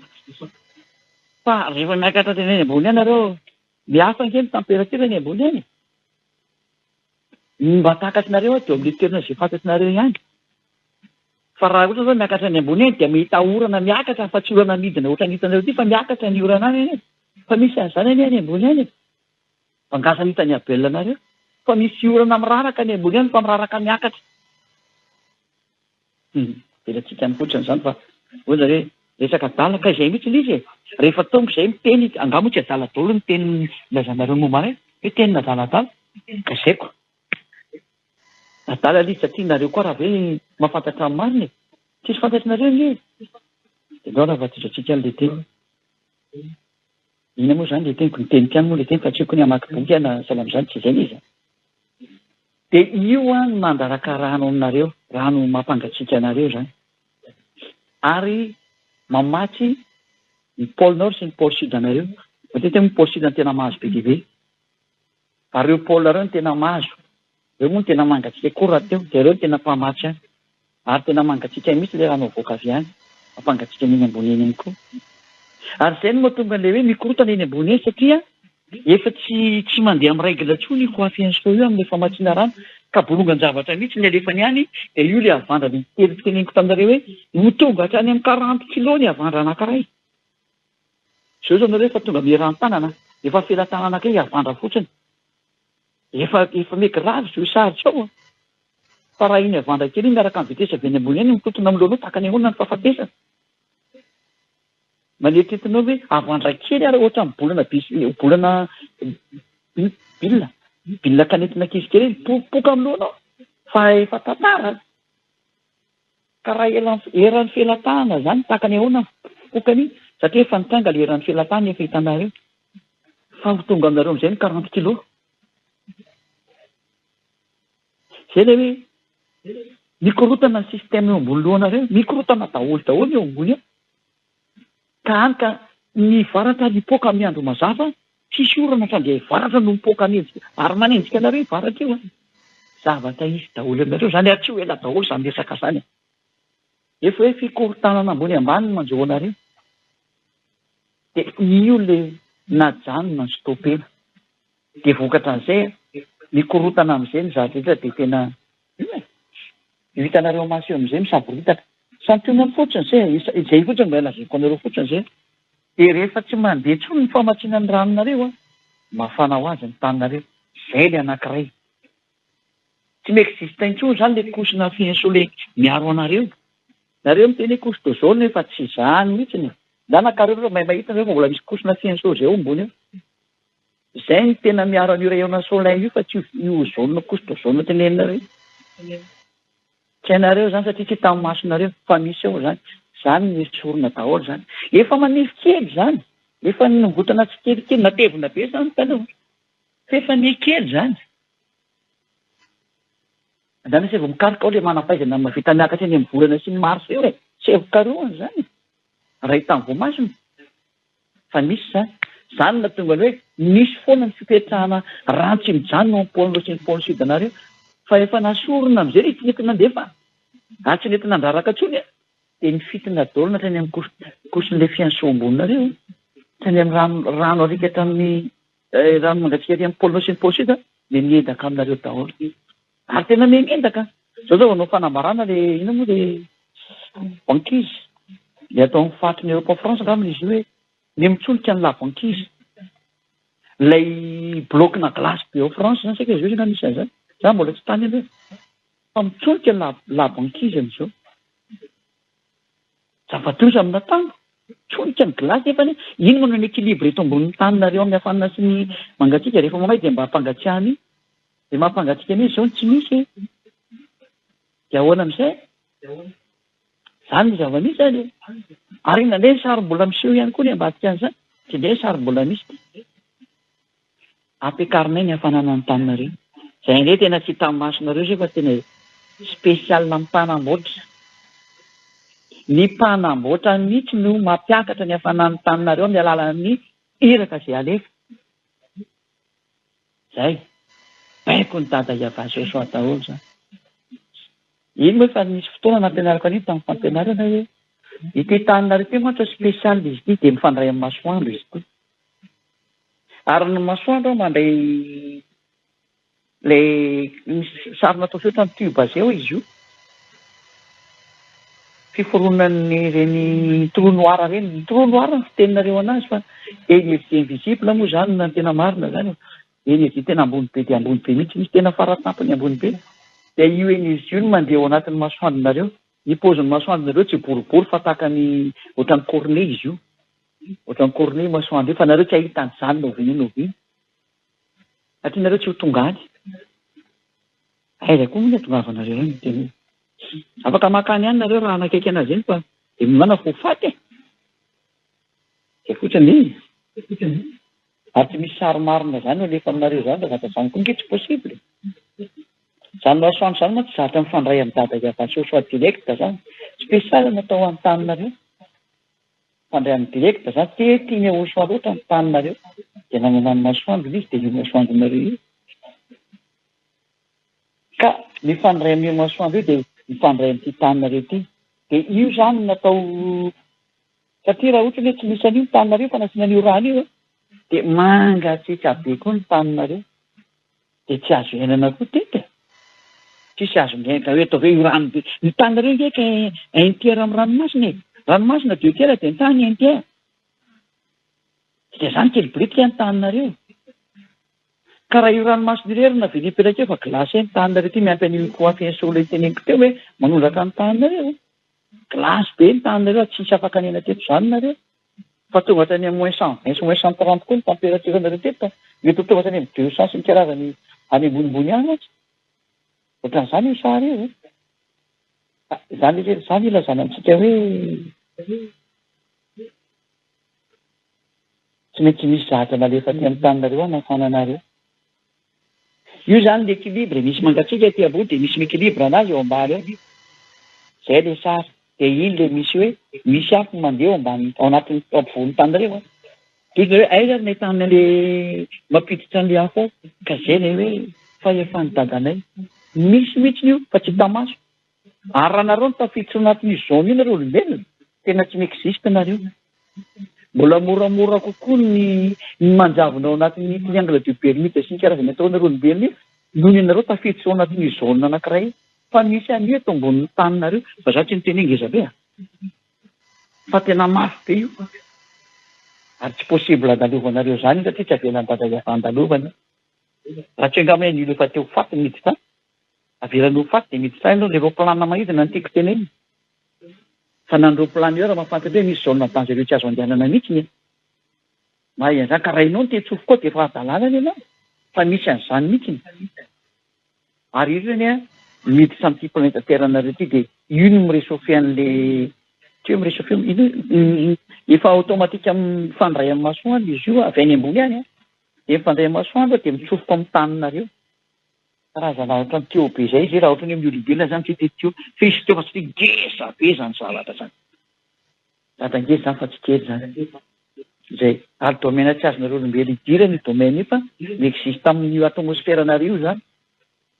Fa rehefa miakatra teny any ambony ianareo mihafa ny température ny ambony any. Mba takatrinareo dia amin'ny toerana izay fantatrinareo ihany. Fa raha ohatra zao miakatra ny ambony any dia mehita orana miakatra fa tsy orana midina ohatra ny hitanareo ity fa miakatra ny orana any. Fa misy an'izany any ambony any. Fangasa ny hitany abelona nareo. Fa misy orana miraraka ny ambony any fa miraraka miakatra. Velantsika ny fotsiny izany fa ohatra hoe resaka dalaka izay mihitsy izy. Rehefa tonga izay miteny angamba tsy adala daholo ny teny lazanareo momba anay. Hoe teny nadaladala. Gazaiko. Adala ilay satria nareo koa raha hoe mahafantatra ny mariny. Tsisy fantatrinareo ny dia ndao raha vatozantsika an'ilay teny. Ina moa izany ilay teniko ny teny tiany moa ilay teny fa tsy ko ny hamaky boky ana sahala amin'izany tsy izay izy. Dia io no mandaraka rano aminareo, rano mampangatsiaka anareo izany. Ary mamatsy ny pôle nord sy ny pôle sud anareo. Matetika ny pôle sud no tena mahazo be dia be. Ary ireo pôle ireo no tena mahazo. Ireo moa no tena mangatsiaka koa raha teo, dia ireo no tena mpamatsy any. Ary tena mangatsiaka mihitsy ilay rano avoaka avy any. Mampangatsiaka eny ambony eny koa. Ary izay no mahatonga ilay hoe mikorotana eny ambony eny satria efa tsy mandeha amin'ny règle intsony io coiffenso io amin'ilay famatsiana rano ka bolongan zavatra mihitsy ny alefany any dia io ilay havandra telo teneniko taminareo hoe mitonga hatrany amin'ny 40 kilo ny havandra anankiray. Izao zao nareo efa tonga miran-tanana, efa felan-tanana anankiray havandra fotsiny. Efa meka rary io sarotra ao. Fa raha iny havandra kely iny miaraka amin'ny vitesa avy eny ambony eny mikotona amin'ny lohaloha takany ahoana ny fahafatesana. Maneritritinao hoe havandra kely ary ohatra ny bolana bilina kanetina kizy kely poka amin'ny lohanao. Fa efa tantara. Ka raha eran'ny felan-tanana izany takany ahoana pokany satria efa nitanga ilay eran'ny felan-tanana efa hitanareo. Fa ho tonga aminareo amin'izay ny 40 kilo. Izay ilay hoe mikorotana ny sistema eo ambony lohanareo, mikorotana daholo eo ambony eo. Ka hany ka ny varatra mipoaka amin'ny andro mazava tsisy orana fa dia varatra no mipoaka anenjika ary manenjika anareo varatra eo a. Zavatra izy daholo aminareo zany ary tsy ho ela daholo izany resaka zany. Efa hoe fikorontanana ambony ambany no manjoa anareo. Dia io le najanona ny stopena. Dia vokatra an'izay mikorotana amin'izay ny zavatra rehetra dia tena io hitanareo maseo amin'izay misaboritana. Santionany fotsiny izay fotsiny mba lazaiko anareo fotsiny izay. Dia rehefa tsy mandeha intsony ny famatsiana ny ranonareo a, mafana ho azy ny taninareo. Izay le anankiray. Tsy miexista intsony izany le kosina fienso le miaro anareo. Nareo miteny hoe couche d'ozone efa tsy izany mihitsiny. Nanakareo mahay mahita nareo fa mbola misy kosina fienso izay eo ambony eo. Izay ny tena miaro an'io rayona soleil io fa tsy io ozone couche d'ozone tenenareo. Tsy hainareo zany satria tsy tamin'ny masonareo fa misy eo zany. Zany misy orona daholo zany. Efa manify kely zany. Efa ningotana tsy kelikely natevina be zany taloha. Fa efa nikely zany. Zany se vao mikaroka ao le manampaizana mahavita miakatra eny amin'ny volana sy ny marsa eo e. Tsy evokarohany zany. Raha hitan'ny voamasina. Fa misy zany. Zany na tonga hoe misy foana ny fipetrahana rano tsy mijanona amin'ny pôly sy ny pôly sud anareo. Fa efa nasorona amin'izay re tsy nety nandefa. Ary tsy nety nandraraka intsony. Dia ny fitina daholo na tany amin'ny kosin'ilay fianso amboninareo. Tany amin'ny rano arikatra amin'ny rano mangatsiaka amin'ny pôly sy ny pôly sud dia miedaka aminareo daholo. Ary tena miendaka. Zao anao fanambarana le ino moa le bankizy. Le atao amin'ny fatriny Europe France angambany izy hoe ny mitsolika ny la bankizy. Ilay blokina glasy be ao France zany saika izy io misy an'izany. Za mbola tsy tany aloha. Fa mitsolika la bankizy amin'izao. Zava-doza amina tany. Tsolika ny glasy efa ino moa no équilibre eto ambonin'ny taninareo amin'ny hafanana sy ny mangatsiaka rehefa mamay dia mba hampangatsiahany. Dia mampangatsiaka an'izy izao tsy misy. Dia ahoana amin'izay? Zany ny zava-misy zany. Ary inona ny sary-mbola miseho ihany koa ny ambadika an'izany. Tsy dia sary-mbola misy. Ampiakarinay ny hafanana ny taninareo. Izay indray tena tsy tamin'ny masonareo izay fa tena spesialina amin'ny mpanamboatra. Ny mpanamboatra mihitsy no mampiakatra ny hafanana ny taninareo amin'ny alalan'ny iraka izay alefa. Izay. Baiko ny dada iavasy soa daholo zany. Ino moa fa nisy fotoana nampianarako an'io tamin'ny fampianarana hoe ity taninareo ity moa spesialy izy ity dia mifandray amin'ny masoandro izy ity. Ary ny masoandro mandray ilay sarina atao feotra ny tuba izay eo izy io. Fiforonan'ny ireny trou noir ireny. Trou noir ny fiteninareo anazy fa énergie invisible moa zany na tena marina zany. Énergie tena ambony be dia ambony be mihitsy misy tena faratampony ambony be. Dia io énergie io no mandeha ao anatin'ny masoandronareo. Ny paozin'ny masoandronareo tsy boribory fa tahaka ny ohatran'ny cornet izy io. Ohatran'ny cornet masoandro io fa nareo tsy ahita an'izany noviny. Satria nareo tsy ho tongany. Aiza koa moa ny atongavanareo ny teny. Afaka makany ihany nareo raha anakaiky anazy eny fa dia mana fo faty. Dia fotsiny. Ary tsy misy sary marina zany alefa aminareo zany raha vata zany koa nge tsy possible. Zany masoandro zany moa tsy zatra mifandray amin'ny dada iavasy soa direkta zany. Spesialy natao amin'ny taninareo. Fandray amin'ny direkta zany tiany ao soa loatra amin'ny taninareo. Dia nanana ny masoandro izy dia io masoandronareo io. Ka mifandray amin'ny masoandro io dia mifandray amin'ity taninareo ity. Dia io zany natao satria raha ohatra hoe tsy misy an'io taninareo fa nasiana an'io rano io dia mangatsiaka be koa ny taninareo. Dia tsy azo iainana koa teka. Tsisy azo miainga hoe atao hoe io rano be. Ny taninareo ngeika intiera amin'ny ranomasina. Ranomasina deux tiers dia ny tany un tiers. Dia zany kely britika ny taninareo. Ka raha io ranomasina irerina avy nipetraka eo fa glasy ny taninareo ity miampy an'io koa fiensola teneniko teo hoe manondraka ny taninareo. Glasy be ny taninareo tsisy afaka nena teto zany nareo. Fa tonga tany amin'ny -120 sy -130 koa ny température-nareo teto. Mety tonga tany amin'ny 200 sy ny karazany any ambonimbony any atsy. Ohatran'izany io sary io. Zany ilazana antsika hoe tsy maintsy misy zahatra malefa aty amin'ny taninareo any hafananareo. Io zany l'équilibre misy mangatsiaka aty ambony dia misy équilibre anazy eo ambany eo. Zay le sary. Dia iny le misy hoe misy afo mandeha ao ambany ao anatin'ny ampovoan'ny taninareo. toy ny hoe aiza ny ahitana le mampiditra an'le afo ao ka zay le hoe fahefan'ny dadanay misy mihitsy io fa tsy tamaso ary raha nareo ny tafiditra anatin'io zone io nareo olombelona tena tsy miexiste nareo mbola moramora kokoa ny manjavonao anatin'ny triangle de Bermude sy ny karazany ataonareo olombelona io noho ny nareo tafiditra ao anatin'io zone anankiray fa misy an'io eto ambonin'ny taninareo fa za tsy niteny ngeza be fa tena mafy be io ary tsy possible andalovanareo zany satria tsy avelan'ny dadayafa andalovana raha tsy angamba ny lefa teo faty miditra tany avelanao faty de miditra tany le roplanina mahidina ny tiako tena iny fa nandroplanina io raha mahafantatra hoe misy zone dangereux tsy azo andehanana mihitsy mahan'izany ka raha inao ny tetsoфo koa de efa adalàna ny anao fa misy an'izany mihitsy ary io zany a miditra amin'ity planeta terre nareo ity de io no miresofé an'le tsy hoe miresofé ino efa automatique mifandray amin'ny masoandro izy io avy any ambony any de mifandray amin'ny masoandro de mitsofoka amin'ny taninareo karazana ohatra ny teo be zay izy raha ohatra ny amin'ny olombelona zany tsy tetio fa izy teo fa tsy gesa be zany zavatra zany datangesa zany fa tsy kely zany zay ary domaine tsy azonareo olombelona idirana io domaine io fa miexiste amin'ny atmosphère nareo io zany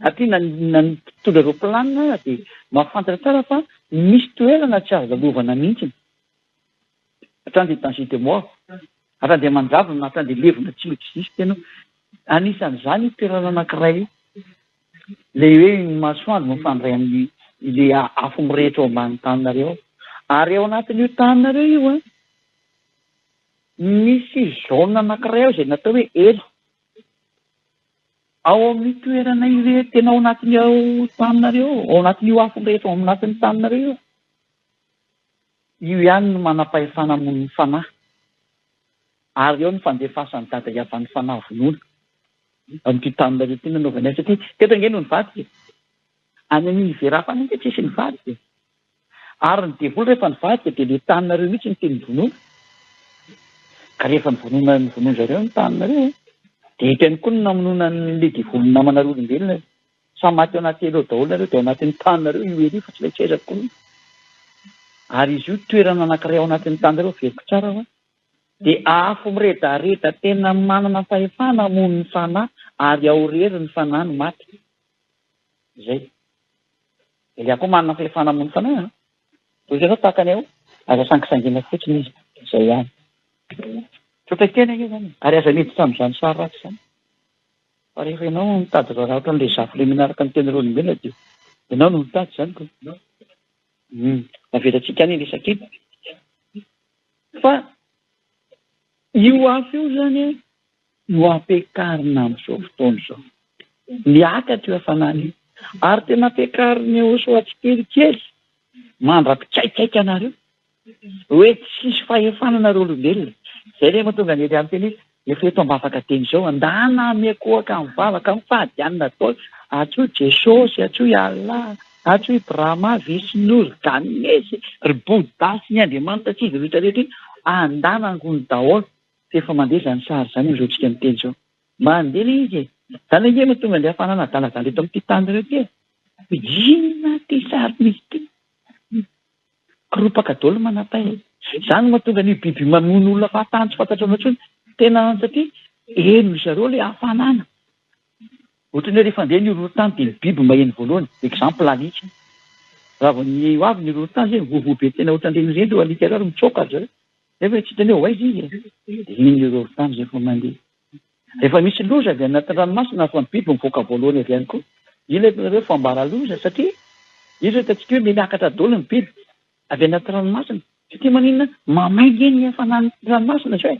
aty na ny tontolo aeroplanina de mahafantatra tsara fa misy toerana tsy azo lalovana mihitsy hatrany de danger de mort hatrany de manjavona hatrany de levona tsy existe ianao anisan'izany toerana anankiray le hoe masoandro mifandray amin'ny le afo mirehitra ao ambany taninareo ary ao anatin'io taninareo io a misy zone anankiray ao zay natao hoe elo ao amin'ny toerana ire tena ao anatiny ao taninareo ao anatin'io afo mirehitra ao anatin'ny taninareo io ihany no manam-pahefana amon'ny fanahy ary eo ny fandefasan'ny dada iavan'ny fanahy vonoana amin'ity taninareo ty nanaovany azy satria teto ange no ny vady any amin'ny verafana iny tsisy ny vady ary ny devoly rehefa ny vady de le taninareo mihitsy ny teny vonoana ka rehefa ny vonoana zareo ny taninareo de hitany koa ny namonoana n'le devoly namanareo olombelona samy maty ao anaty elo daholo nareo de ao anatin'ny taninareo io ely fa tsy lay tsezaka koa ary izy io toerana anankiray ao anatin'ny taninareo veriko tsara fa de afo miredareda tena manana fahefana amon'ny fanahy ary ao rery ny fanahy ny maty zay ele koa manana fahefana amon'ny fanahy toy ianao takany ao aza sangisangiana fotsiny izy zay ihany tsotra tena io zany ary aza miditra amin'izany sary ratsy zany fa rehefa ianao mitady raha ohatra n'le zafy le minaraka ny tenareo olombelona de ianao no mitady zany ko navetatsika any resakita fa io afo io zany no ampiakarina amin'izao fotoana zao miakatra io hafanana io ary tena ampiakariny ao soatsikely mandra-pitsaikaika anareo hoe tsisy fahefana nareo olombelona zay le mahatonga ny ely amin'ny teny efa eto mba afaka teny zao andana miakohaka mivavaka mifahadianina tao atsoy jesosy atsoy Allah atsoy Brahma Visnu Ganesy ry Bouddha sy ny andriamanitra tsy izy rehetra rehetra iny andana angony daholo efa mandeha zany sary zany izao tsika miteny zao mandeha le izy zany ange mahatonga ny hafanana daladala eto amin'ity tanyreo ty inona ty sary misy ty kiropaka daholo manapay zany mahatonga ny biby mamono olona fahatany tsy fantatrao antsony tena satria eno zareo le hafanana ohatra ny hoe rehefa andeha ny orontany de ny biby maheno voalohany exemple alika raha vao ny avy ny orontany zay vovobe tena ohatran'ireny reny reo alika reo mitsoka zareo rehefa tsy hitany hoe aiza izy de iny orontany zay fa mandeha rehefa misy loza avy anaty ranomasina fa ny biby mivoaka voalohany avy ihany koa io le fambara loza satria izy rehetantsika hoe miakatra daholo ny biby avy anaty ranomasina satria maninona mamainga ny hafanany ranomasina zao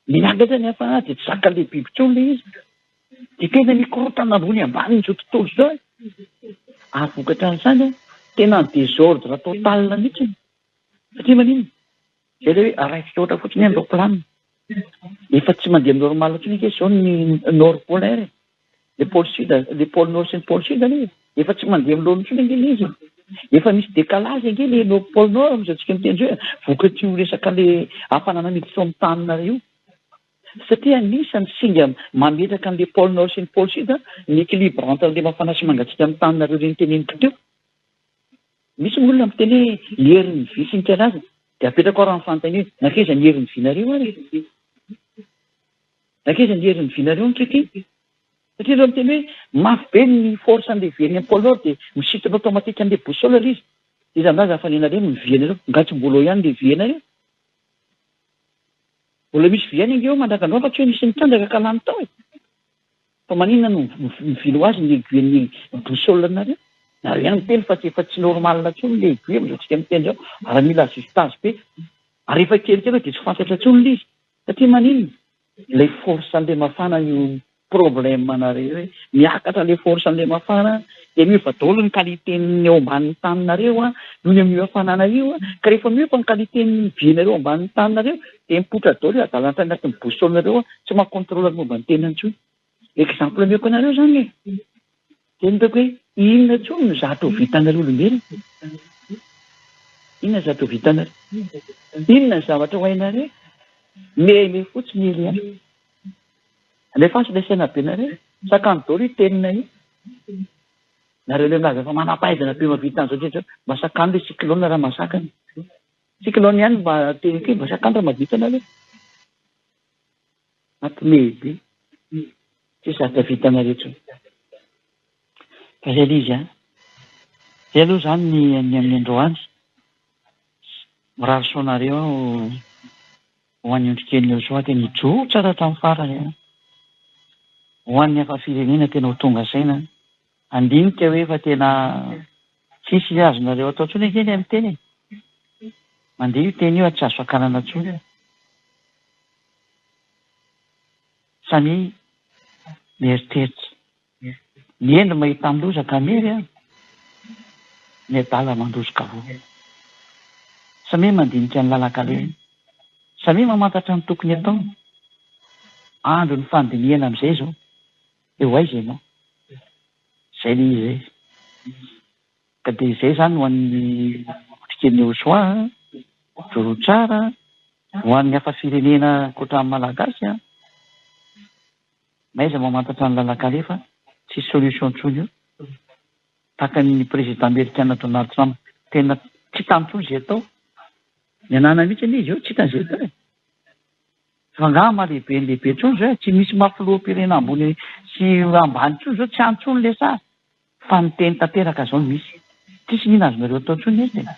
miakatra ny hafanana de tsy zaka le biby tsony le izy de tena mikorotana ambony ambany n'izao tontolo zao avokatra an'izany tena ny désordre total mihitsy satria maninona zay le hoe raisitra ohatra fotsiny amin'ny roplanina efa tsy mandeha normal ohatriny ke zao ny nord polaire le pôle sud le pôle nord sy ny pôle sud anie efa tsy mandeha milohany intsony ange le izy efa misy décalage ange le pôle nord am'izao tsika miteny zao vokatry resaka le hafanana miditra amin'ny taninareo satria anisany singa mametraka an'le pôle nord sy ny pôle sud ny équilibre entre le mafana sy mangatsika amin'ny taninareo reny teneniko teo misy olona miteny hoe herin'ny vy sy ny kalaza de apetraka ao raha ny fantany hoe nakaiza ny herin'ny vy nareo ary nakaiza ny herin'ny vinareo nitreky satria reo miteny hoe mafy be ny force an'le viany pôlor dia misitona automatique an'le boussole izy izy amin'azy fa nenareo ny vienareo ngatsy mbolo ihany le vienareo mbola misy viany eo mandrakandreo fa tsy hoe misy nitrandraka kalany tao e fa maninona no mivilo azy ny aiguille ny boussole nareo nareo ihany miteny fa tsy efa tsy normal ntsony le aiguille amin'izao tsika miteny zao ary mila ajustage be ary efa kelikely dia tsy fantatra ntsony le izy satria maninona le force an'le mafana io problème nareo hoe miakatra le force an'le mafana dia miofa daholo ny qualité-ny eo ambanin'ny taninareo a noho ny amin'io hafanana io a ka rehefa miofa ny qualité-ny vienareo ambanin'ny taninareo dia mipotra daholo adalanta anatin'ny boussole-nareo a tsy mahacontrôle momba ny tena ntsony exemple mioko anareo zany e teny dako hoe inona ntsony no zato vitanareo olombelona inona zato vitanareo inona ny zavatra ho hainareo meme fotsiny ely ihany alefa asy lasaina be nareo sakany daholo io tenina io nareo le milaza fa manam-pahaizana be mavita an'izao dretra mba sakany le cyclone raha masakany cyclone ihany mba teny ke mba sakany raha mavita nareo mampimebe tsy zatra vitanareo tsony fa zay le izy a zay aloha zany ny amin'ny androany mirary soanareo ho an'ny ondrikely Joshua tena hijoho tsara hatramin'ny farany ho an'ny hafa firenena tena ho tonga saina andinika hoe fa tena tsisy azonareo atao tsony kely amin'ny teny mandeha io teny io tsy azo fakanana tsony samy mieritreritra ny endo mahita milozaka mery a ny adala mandrosoka vo samy mandinika ny lalakale samy mamantatra ny tokony atao andro ny fandiniana amin'izay zao eo aiza ianao zay le izay ka dia izay zany ho an'ny otrikely Joshua joro tsara ho an'ny hafa firenena koatran'ny malagasy a maiza mamantatra ny lalakale fa tsy solution ntsony io tahaka ny président américain Donald Trump tena tsy tanyntsony zay atao ny anana mihitsy ny izy io tsy hitan'izay atao e fa ngama lehibe lehibe ntsony zao tsy misy mafiloam-pirena ambony sy ambany ntsony zao tsy antsony le sary fa ny teny tanteraka zao no misy tsisy mihina azonareo atao ntsony izy tena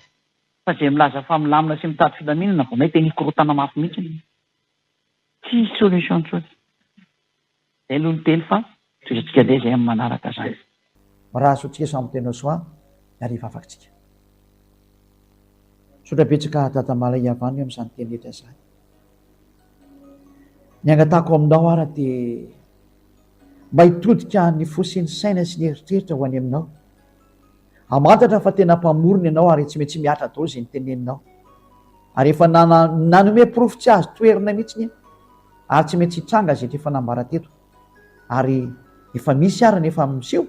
fa zay milaza fa milamina sy mitady filaminana vao mahita nikorotana mafy mihitsy tsy solution ntsony zay aloha ny teny fa toezatsika le zay amin'ny manaraka zany raha sotsika samy tena soa ariva afakitsika sotra betsaka tatamala iavany amin'izany teny rehetra zany ny angatako aminao ara dia mba hitodika ny fosiny saina sy ny eritreritra ho any aminao amantatra fa tena mpamorony ianao ary tsy maintsy miatra daholo zay nyteneninao ary efa nanome profo tsy azo toerina mihitsiny ary tsy maintsy hitranga zay efa nambara teto ary efa misy arany efa miseho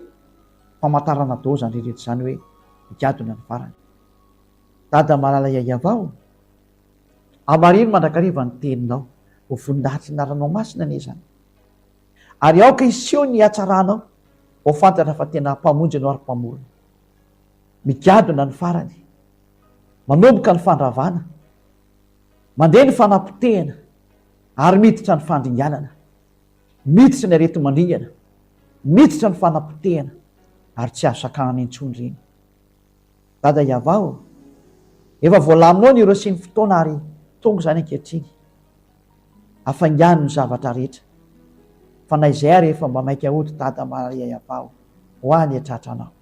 famantarana daholo zany rehetra zany hoe higadona ny farany dada malala iaiavao amarino mandrakariva ny teninao ho voninahitry naranao masina ane zany ary aoka iseho ny hatsaranao ho fantatra fa tena mpamonjy anao ary mpamorona migadona ny farany manomboka ny fandravana mandeha ny fanampotehana ary miditra ny fandringanana miditra ny arety mandringana miditra ny fanampotehana ary tsy azo sakanana intsony reny dada iavao efa voalaminao ny ireo sy ny fotoana ary tonga zany ankehitriny afangano ny zavatra rehetra fa na izay ary efa mba maika ody dada maria iavao ho any atratranao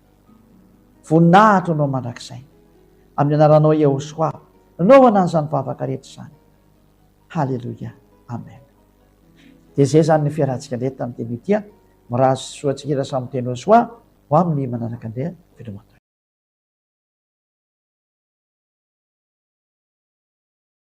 voninahitra anao mandrakizay amin'ny anaranao Jehosoa naovana an'izany vavaka rehetra zany halleloia amen dia zay zany ny fiarahantsika indray tamin'ny teny ity a mirazo soatsika ira samy teny Jehosoa ho amin'ny manaraka andeha filomato